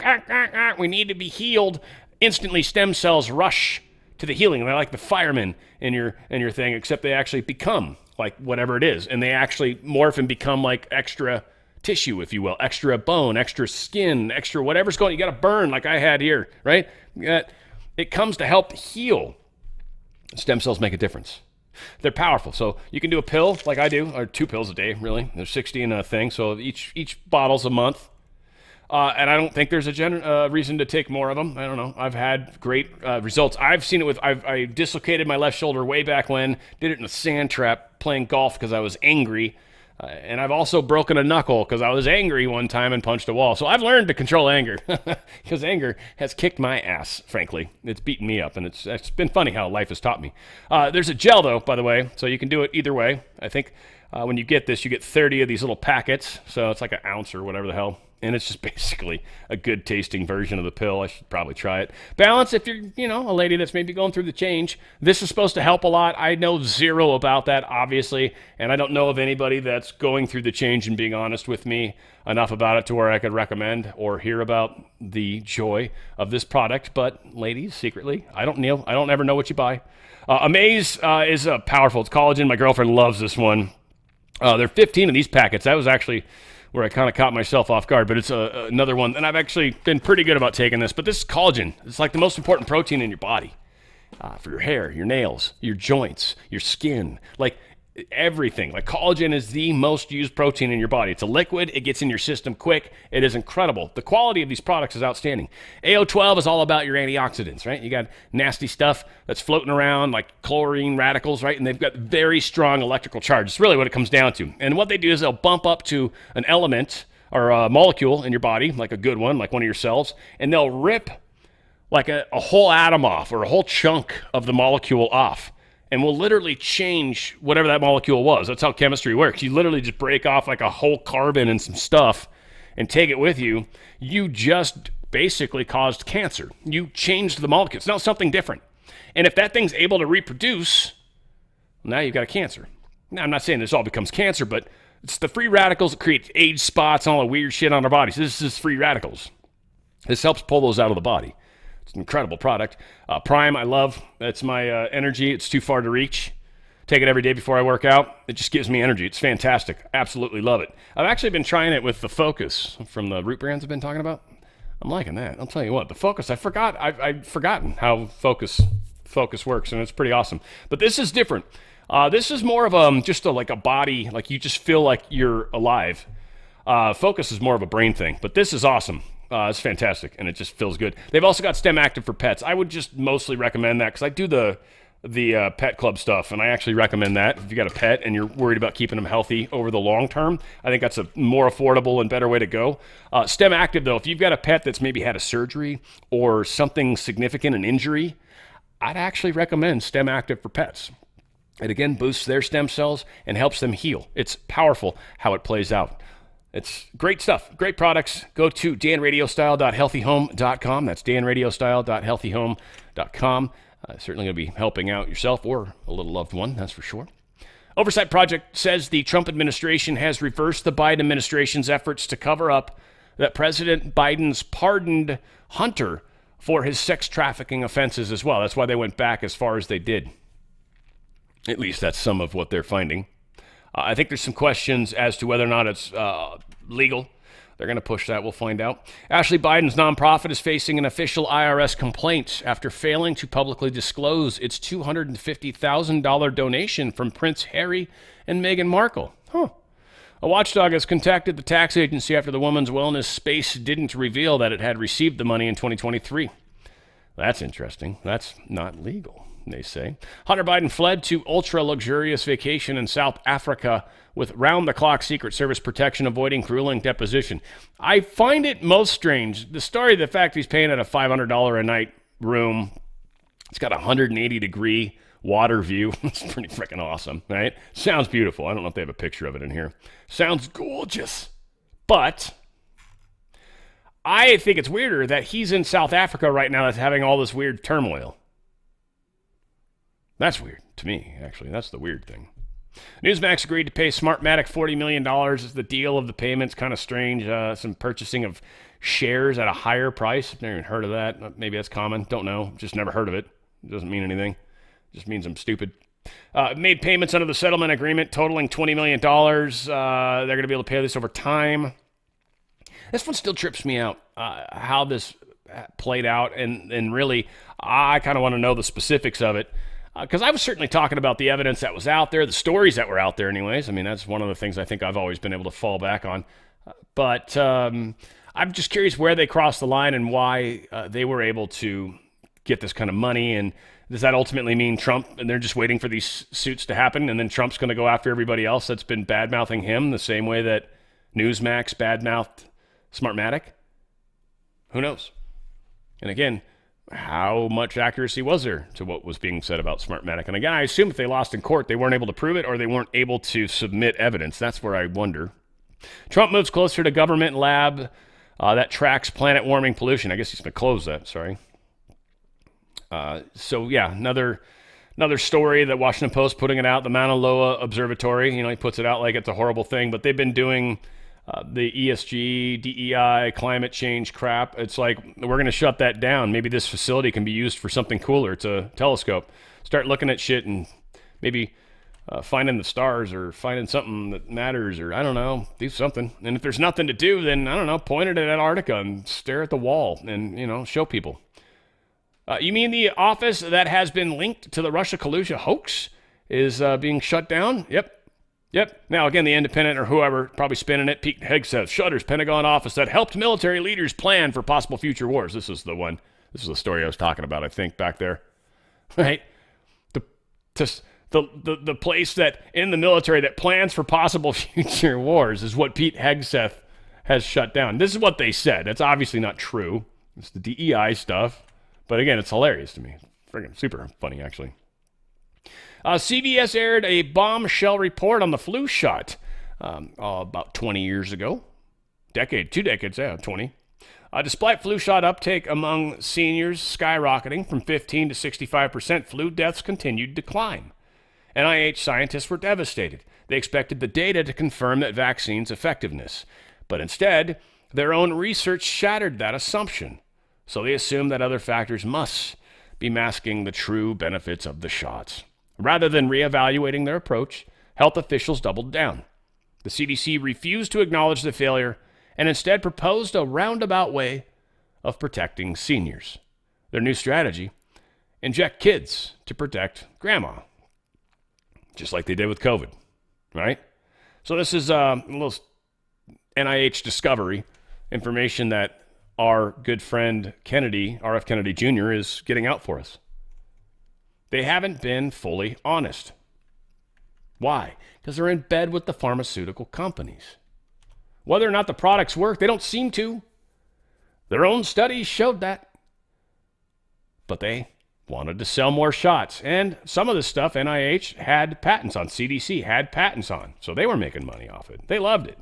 we need to be healed, instantly stem cells rush to the healing. They're like the firemen in your thing, except they actually become like whatever it is, and they actually morph and become like extra tissue, if you will, extra bone, extra skin, extra whatever's going. You got to burn like I had here, right? It comes to help heal. Stem cells make a difference. They're powerful. So you can do a pill like I do, or 2 pills a day, really. There's 60 in a thing, so each bottle's a month. And I don't think there's a reason to take more of them. I don't know. I've had great results. I've seen it with, I dislocated my left shoulder way back when, did it in a sand trap playing golf because I was angry. And I've also broken a knuckle because I was angry one time and punched a wall. So I've learned to control anger because anger has kicked my ass, frankly. It's beaten me up, and it's been funny how life has taught me. There's a gel, though, by the way, so you can do it either way. I think when you get this, you get 30 of these little packets, so it's like an ounce or whatever the hell. And it's just basically a good tasting version of the pill. I should probably try it. Balance, if you're, a lady that's maybe going through the change. This is supposed to help a lot. I know zero about that, obviously. And I don't know of anybody that's going through the change and being honest with me enough about it to where I could recommend or hear about the joy of this product. But ladies, secretly, I don't ever know what you buy. Amaze is powerful. It's collagen. My girlfriend loves this one. There are 15 of these packets. That was actually where I kind of caught myself off guard, but it's another one. And I've actually been pretty good about taking this, but this is collagen. It's like the most important protein in your body for your hair, your nails, your joints, your skin, like everything. Like collagen is the most used protein in your body. It's a liquid. It gets in your system quick. It is incredible. The quality of these products is outstanding. AO12 is all about your antioxidants, right? You got nasty stuff that's floating around like chlorine radicals, right? And they've got very strong electrical charge. It's really what it comes down to. And what they do is they'll bump up to an element or a molecule in your body, like a good one, like one of your cells, and they'll rip like a whole atom off or a whole chunk of the molecule off. And will literally change whatever that molecule was. That's how chemistry works. You literally just break off like a whole carbon and some stuff and take it with you. You just basically caused cancer. You changed the molecule. It's now something different. And if that thing's able to reproduce, now you've got a cancer. Now, I'm not saying this all becomes cancer, but it's the free radicals that create age spots and all the weird shit on our bodies. This is free radicals. This helps pull those out of the body. It's an incredible product. Prime, I love. That's my energy. It's too far to reach. Take it every day before I work out. It just gives me energy. It's fantastic. Absolutely love it. I've actually been trying it with the Focus from the root brands I've been talking about. I'm liking that. I'll tell you what. The Focus, I've forgotten how Focus works, and it's pretty awesome. But this is different. This is more of just like a body, like you just feel like you're alive. Focus is more of a brain thing, but this is awesome. It's fantastic, and it just feels good. They've also got Stem Active for pets. I would just mostly recommend that because I do the pet club stuff, and I actually recommend that. If you got a pet and you're worried about keeping them healthy over the long term, I think that's a more affordable and better way to go. Stem Active, though, if you've got a pet that's maybe had a surgery or something significant, an injury, I'd actually recommend Stem Active for pets. It, again, boosts their stem cells and helps them heal. It's powerful how it plays out. It's great stuff, great products. Go to danradiostyle.healthyhome.com. That's danradiostyle.healthyhome.com. Certainly going to be helping out yourself or a little loved one, that's for sure. Oversight Project says the Trump administration has reversed the Biden administration's efforts to cover up that President Biden's pardoned Hunter for his sex trafficking offenses as well. That's why they went back as far as they did. At least that's some of what they're finding. I think there's some questions as to whether or not it's legal. They're going to push that. We'll find out. Ashley Biden's nonprofit is facing an official IRS complaint after failing to publicly disclose its $250,000 donation from Prince Harry and Meghan Markle. A watchdog has contacted the tax agency after the woman's wellness space didn't reveal that it had received the money in 2023. That's interesting. That's not legal, they say. Hunter Biden fled to ultra-luxurious vacation in South Africa with round-the-clock Secret Service protection, avoiding grueling deposition. I find it most strange, the story, the fact he's paying at a $500 a night room. It's got a 180-degree water view. It's pretty freaking awesome, right? Sounds beautiful. I don't know if they have a picture of it in here. Sounds gorgeous. But I think it's weirder that he's in South Africa right now that's having all this weird turmoil. That's weird to me, actually. That's the weird thing. Newsmax agreed to pay Smartmatic $40 million. The deal of the payment's kind of strange. Some purchasing of shares at a higher price. I've never even heard of that. Maybe that's common. Don't know. Just never heard of it. It doesn't mean anything. It just means I'm stupid. Made payments under the settlement agreement totaling $20 million. They're going to be able to pay this over time. This one still trips me out, how this played out. And really, I kind of want to know the specifics of it. Because I was certainly talking about the evidence that was out there, the stories that were out there anyways. I mean, that's one of the things I think I've always been able to fall back on. But I'm just curious where they crossed the line and why they were able to get this kind of money. And does that ultimately mean Trump, and they're just waiting for these suits to happen, and then Trump's going to go after everybody else that's been bad-mouthing him the same way that Newsmax bad-mouthed Smartmatic? Who knows? And again, how much accuracy was there to what was being said about Smartmatic? And again, I assume if they lost in court, they weren't able to prove it or they weren't able to submit evidence. That's where I wonder. Trump moves closer to government lab that tracks planet warming pollution. I guess he's going to close that, sorry. So, yeah, another story that Washington Post putting it out, the Mauna Loa Observatory. You know, he puts it out like it's a horrible thing, but they've been doing the ESG, DEI, climate change crap. It's like, we're going to shut that down. Maybe this facility can be used for something cooler. It's a telescope. Start looking at shit and maybe finding the stars or finding something that matters, or I don't know, do something. And if there's nothing to do, then I don't know, point it at Antarctica and stare at the wall and, you know, show people. You mean the office that has been linked to the Russia collusion hoax is being shut down? Yep. Now, again, the Independent or whoever probably spinning it. Pete Hegseth shutters Pentagon office that helped military leaders plan for possible future wars. This is the one. This is the story I was talking about, I think, back there. Right? The place that in the military that plans for possible future wars is what Pete Hegseth has shut down. This is what they said. That's obviously not true. It's the DEI stuff. But again, it's hilarious to me. Friggin' super funny, actually. CBS aired a bombshell report on the flu shot about 20 years ago. 2 decades, 20. Despite flu shot uptake among seniors skyrocketing from 15 to 65%, flu deaths continued to climb. NIH scientists were devastated. They expected the data to confirm that vaccine's effectiveness. But instead, their own research shattered that assumption. So they assumed that other factors must be masking the true benefits of the shots. Rather than reevaluating their approach, health officials doubled down. The CDC refused to acknowledge the failure and instead proposed a roundabout way of protecting seniors. Their new strategy: inject kids to protect grandma. Just like they did with COVID, right? So this is a little NIH discovery, information that our good friend Kennedy, R.F. Kennedy Jr., is getting out for us. They haven't been fully honest. Why? Because they're in bed with the pharmaceutical companies. Whether or not the products work, they don't seem to. Their own studies showed that. But they wanted to sell more shots. And some of the stuff NIH had patents on, CDC had patents on. So they were making money off it. They loved it.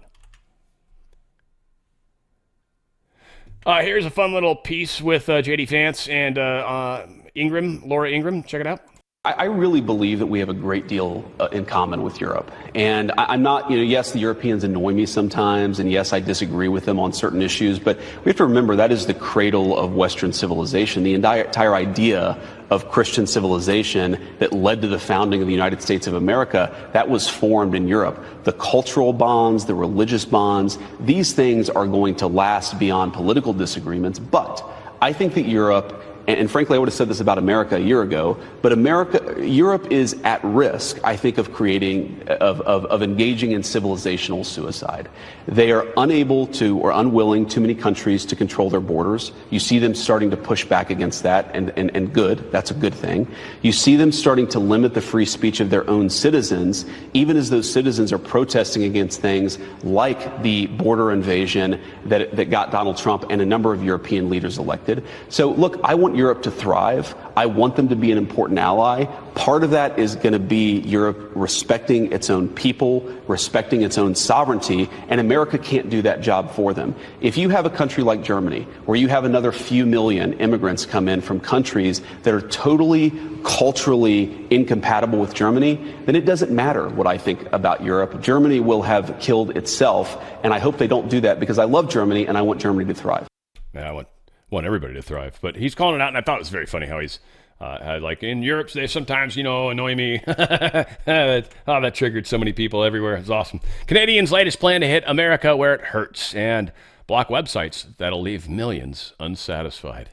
Here's a fun little piece with J.D. Vance and Laura Ingraham. Check it out. I really believe that we have a great deal in common with Europe. And I'm not, yes, the Europeans annoy me sometimes, and yes, I disagree with them on certain issues, but we have to remember that is the cradle of Western civilization. The entire idea of Christian civilization that led to the founding of the United States of America, that was formed in Europe. The cultural bonds, the religious bonds, these things are going to last beyond political disagreements, but I think that Europe and frankly, I would have said this about America a year ago, but Europe is at risk, I think, of engaging in civilizational suicide. They are unable to or unwilling, too many countries, to control their borders. You see them starting to push back against that, and good, that's a good thing. You see them starting to limit the free speech of their own citizens, even as those citizens are protesting against things like the border invasion that got Donald Trump and a number of European leaders elected. So look, I want Europe to thrive. I want them to be an important ally. Part of that is going to be Europe respecting its own people, respecting its own sovereignty, and America can't do that job for them. If you have a country like Germany, where you have another few million immigrants come in from countries that are totally culturally incompatible with Germany, then it doesn't matter what I think about Europe. Germany will have killed itself, and I hope they don't do that, because I love Germany and I want Germany to thrive. Yeah, I want everybody to thrive. But he's calling it out, and I thought it was very funny how he's like, in Europe, they sometimes, annoy me. That triggered so many people everywhere. It's awesome. Canadians' latest plan to hit America where it hurts and block websites that'll leave millions unsatisfied.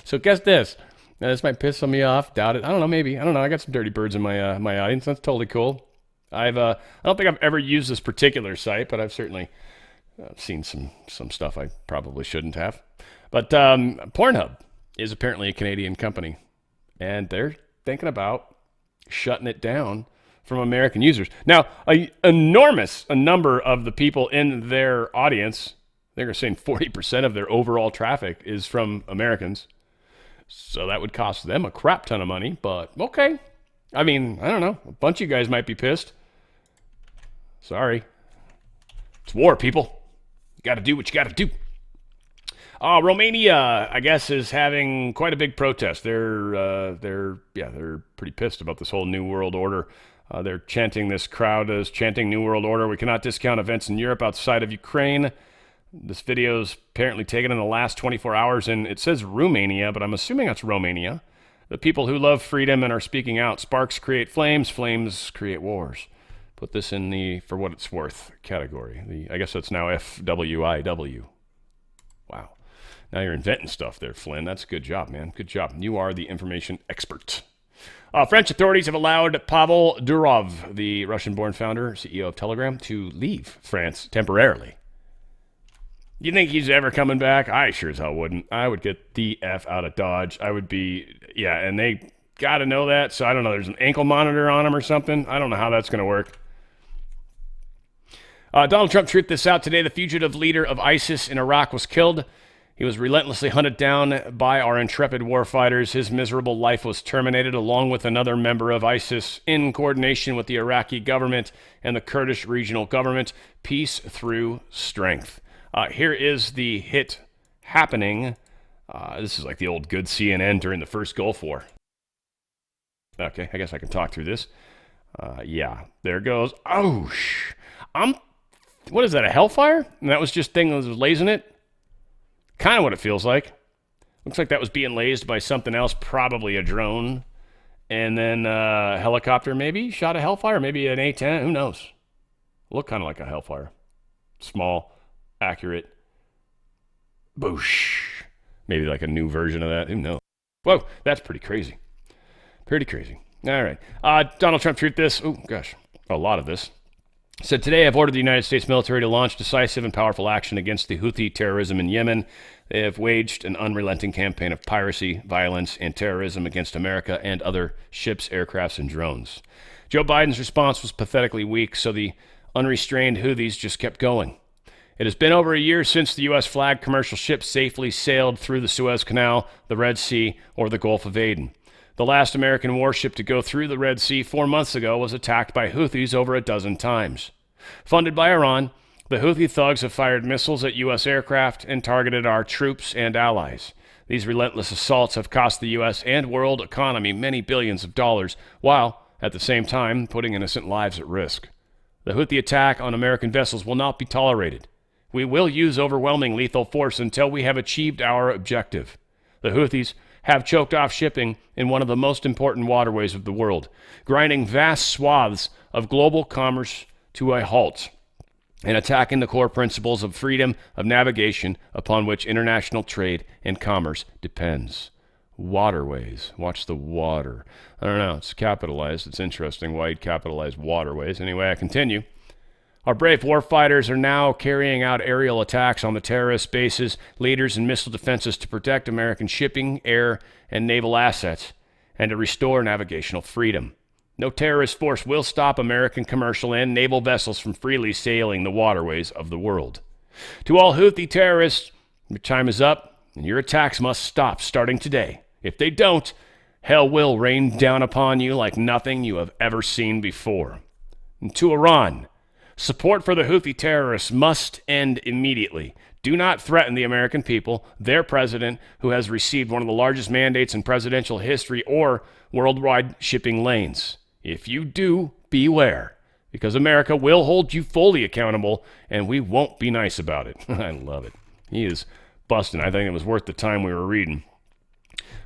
So guess this. Now, this might piss some of you off. Doubt it. I don't know. Maybe. I don't know. I got some dirty birds in my my audience. That's totally cool. I don't think I've ever used this particular site, but I've certainly seen some stuff I probably shouldn't have. But Pornhub is apparently a Canadian company, and they're thinking about shutting it down from American users. Now, an enormous number of the people in their audience, they're saying 40% of their overall traffic is from Americans. So that would cost them a crap ton of money, but okay. I mean, I don't know. A bunch of you guys might be pissed. Sorry. It's war, people. You got to do what you got to do. Romania, I guess, is having quite a big protest. They're pretty pissed about this whole New World Order. They're chanting, this crowd is chanting New World Order. We cannot discount events in Europe outside of Ukraine. This video is apparently taken in the last 24 hours, and it says Romania, but I'm assuming that's Romania. The people who love freedom and are speaking out. Sparks create flames, flames create wars. Put this in the for what it's worth category. I guess that's now FWIW. Wow. Now you're inventing stuff there, Flynn. That's a good job, man. Good job. You are the information expert. French authorities have allowed Pavel Durov, the Russian-born founder, CEO of Telegram, to leave France temporarily. You think he's ever coming back? I sure as hell wouldn't. I would get the F out of Dodge. I would be, and they got to know that. So I don't know. There's an ankle monitor on him or something. I don't know how that's going to work. Donald Trump tweeted this out today. The fugitive leader of ISIS in Iraq was killed. He was relentlessly hunted down by our intrepid warfighters. His miserable life was terminated, along with another member of ISIS, in coordination with the Iraqi government and the Kurdish regional government. Peace through strength. Here is the hit happening. This is like the old good CNN during the first Gulf War. Okay, I guess I can talk through this. There goes. Oh, what is that, a Hellfire? And that was just thing that was lasing it? Kind of what it feels like. Looks like that was being lased by something else, probably a drone. And then a helicopter maybe shot a Hellfire, maybe an A-10, who knows? Looked kind of like a Hellfire. Small, accurate. Boosh. Maybe like a new version of that, who knows? Whoa, that's pretty crazy. Pretty crazy. All right. Donald Trump tweeted this. Oh, gosh, a lot of this. Said, today I've ordered the United States military to launch decisive and powerful action against the Houthi terrorism in Yemen. They have waged an unrelenting campaign of piracy, violence, and terrorism against America and other ships, aircrafts, and drones. Joe Biden's response was pathetically weak, so the unrestrained Houthis just kept going. It has been over a year since the U.S. flagged commercial ships safely sailed through the Suez Canal, the Red Sea, or the Gulf of Aden. The last American warship to go through the Red Sea 4 months ago was attacked by Houthis over a dozen times. Funded by Iran, the Houthi thugs have fired missiles at U.S. aircraft and targeted our troops and allies. These relentless assaults have cost the U.S. and world economy many billions of dollars, while, at the same time, putting innocent lives at risk. The Houthi attack on American vessels will not be tolerated. We will use overwhelming lethal force until we have achieved our objective. The Houthis have choked off shipping in one of the most important waterways of the world, grinding vast swaths of global commerce to a halt. and attacking the core principles of freedom of navigation upon which international trade and commerce depends. Waterways. Watch the water. I don't know. It's capitalized. It's interesting why he'd capitalize waterways. Anyway, I continue. Our brave warfighters are now carrying out aerial attacks on the terrorist bases, leaders, and missile defenses to protect American shipping, air, and naval assets, and to restore navigational freedom. No terrorist force will stop American commercial and naval vessels from freely sailing the waterways of the world. To all Houthi terrorists, your time is up, and your attacks must stop starting today. If they don't, hell will rain down upon you like nothing you have ever seen before. And to Iran, support for the Houthi terrorists must end immediately. Do not threaten the American people, their president, who has received one of the largest mandates in presidential history, or worldwide shipping lanes. If you do, beware, because America will hold you fully accountable, and we won't be nice about it. I love it. He is busting. I think it was worth the time we were reading.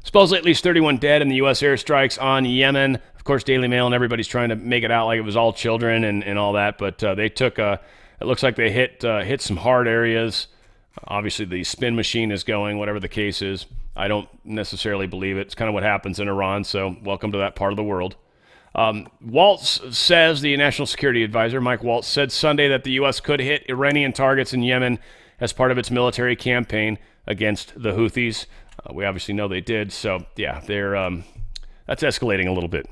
Supposedly at least 31 dead in the U.S. airstrikes on Yemen. Of course, Daily Mail and everybody's trying to make it out like it was all children and all that, but they took, it looks like they hit some hard areas. Obviously, the spin machine is going, whatever the case is. I don't necessarily believe it. It's kind of what happens in Iran, so welcome to that part of the world. Waltz says, the National Security Advisor, Mike Waltz, said Sunday that the U.S. could hit Iranian targets in Yemen as part of its military campaign against the Houthis. We obviously know they did, so yeah, that's escalating a little bit.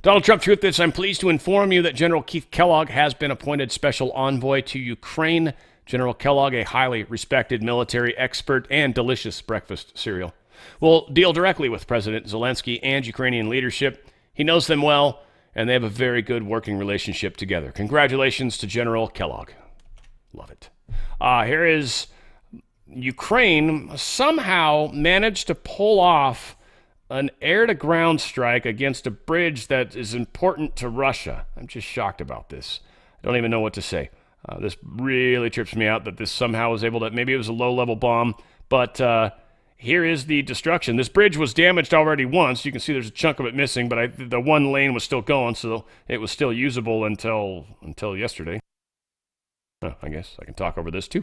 Donald Trump Truth This, I'm pleased to inform you that General Keith Kellogg has been appointed special envoy to Ukraine. General Kellogg, a highly respected military expert and delicious breakfast cereal, will deal directly with President Zelensky and Ukrainian leadership. He knows them well, and they have a very good working relationship together. Congratulations to General Kellogg. Love it. Here is Ukraine somehow managed to pull off an air-to-ground strike against a bridge that is important to Russia. I'm just shocked about this. I don't even know what to say. This really trips me out that this somehow was able to, maybe it was a low-level bomb, but here is the destruction. This bridge was damaged already once. You can see there's a chunk of it missing, but the one lane was still going, so it was still usable until yesterday. Oh, I guess I can talk over this too.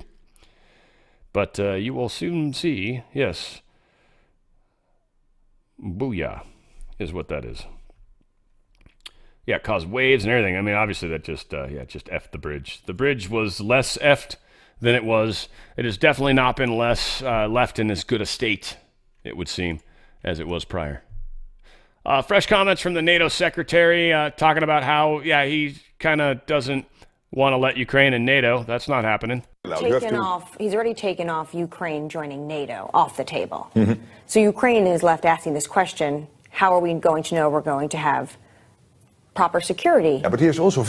But you will soon see, yes. Booyah is what that is. Yeah, it caused waves and everything. I mean, obviously that just effed the bridge. The bridge was less effed than it was. It has definitely not been less left in as good a state, it would seem, as it was prior. Fresh comments from the NATO secretary talking about how, he kind of doesn't want to let Ukraine in NATO. That's not happening. He's already taken off Ukraine joining NATO off the table. Mm-hmm. So Ukraine is left asking this question, how are we going to know we're going to have proper security? Yeah, but he was also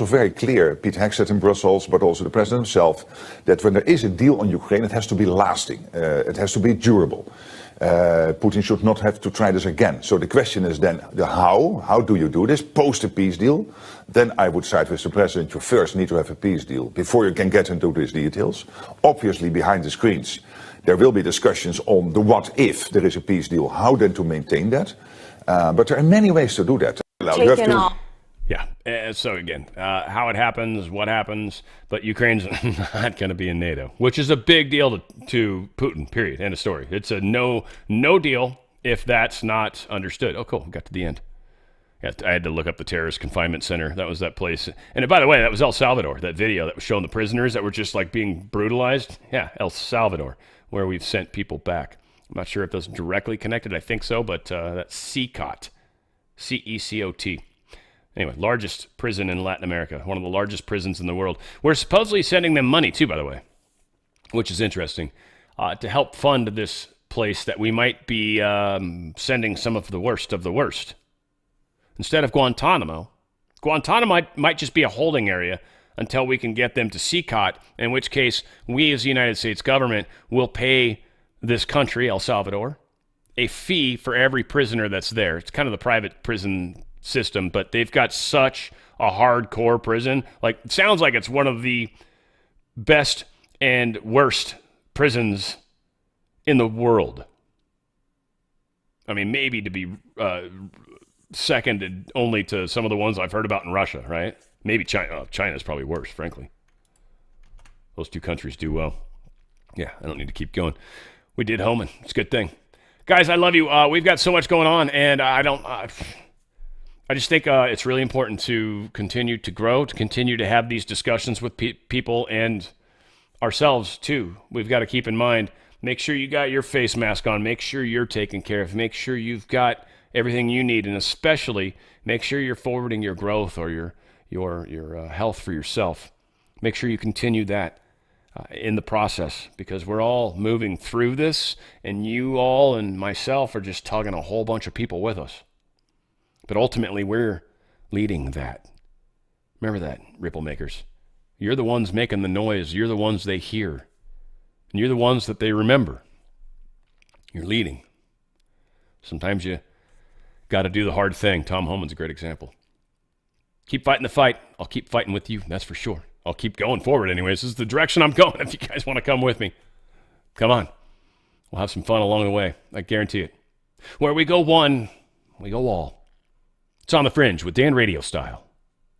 very clear, Pete Hegseth in Brussels, but also the president himself, that when there is a deal on Ukraine, it has to be lasting. It has to be durable. Putin should not have to try this again. So the question is then the how. How do you do this post a peace deal? Then I would side with the president. You first need to have a peace deal before you can get into these details. Obviously, behind the screens, there will be discussions on the what if there is a peace deal, how then to maintain that. But there are many ways to do that. Yeah. So again, how it happens, what happens, but Ukraine's not going to be in NATO, which is a big deal to Putin, period. End of story. It's a no deal if that's not understood. Oh, cool. We got to the end. Yeah, I had to look up the terrorist confinement center. That was that place. And by the way, that was El Salvador, that video that was showing the prisoners that were just like being brutalized. Yeah, El Salvador, where we've sent people back. I'm not sure if those are directly connected. I think so, but that's CECOT. CECOT. Anyway, largest prison in Latin America, one of the largest prisons in the world. We're supposedly sending them money too, by the way, which is interesting, to help fund this place that we might be sending some of the worst of the worst. Instead of Guantanamo might just be a holding area until we can get them to CECOT, in which case we as the United States government will pay this country, El Salvador, a fee for every prisoner that's there. It's kind of the private prison system, but they've got such a hardcore prison. Like, it sounds like it's one of the best and worst prisons in the world. I mean, maybe to be seconded only to some of the ones I've heard about in Russia, right? Maybe China. China's probably worse, frankly. Those two countries do well. Yeah, I don't need to keep going. We did Homan. It's a good thing. Guys, I love you. We've got so much going on, and I just think it's really important to continue to grow, to continue to have these discussions with people and ourselves, too. We've got to keep in mind, make sure you got your face mask on. Make sure you're taken care of. Make sure you've got everything you need, and especially make sure you're forwarding your growth or your health for yourself. Make sure you continue that in the process, because we're all moving through this, and you all and myself are just tugging a whole bunch of people with us. But ultimately, we're leading that. Remember that, ripple makers. You're the ones making the noise. You're the ones they hear. And you're the ones that they remember. You're leading. Sometimes you got to do the hard thing. Tom Homan's a great example. Keep fighting the fight. I'll keep fighting with you, that's for sure. I'll keep going forward anyways. This is the direction I'm going. If you guys want to come with me, come on. We'll have some fun along the way. I guarantee it. Where we go one, we go all. It's on the Fringe with Dan Radio Style.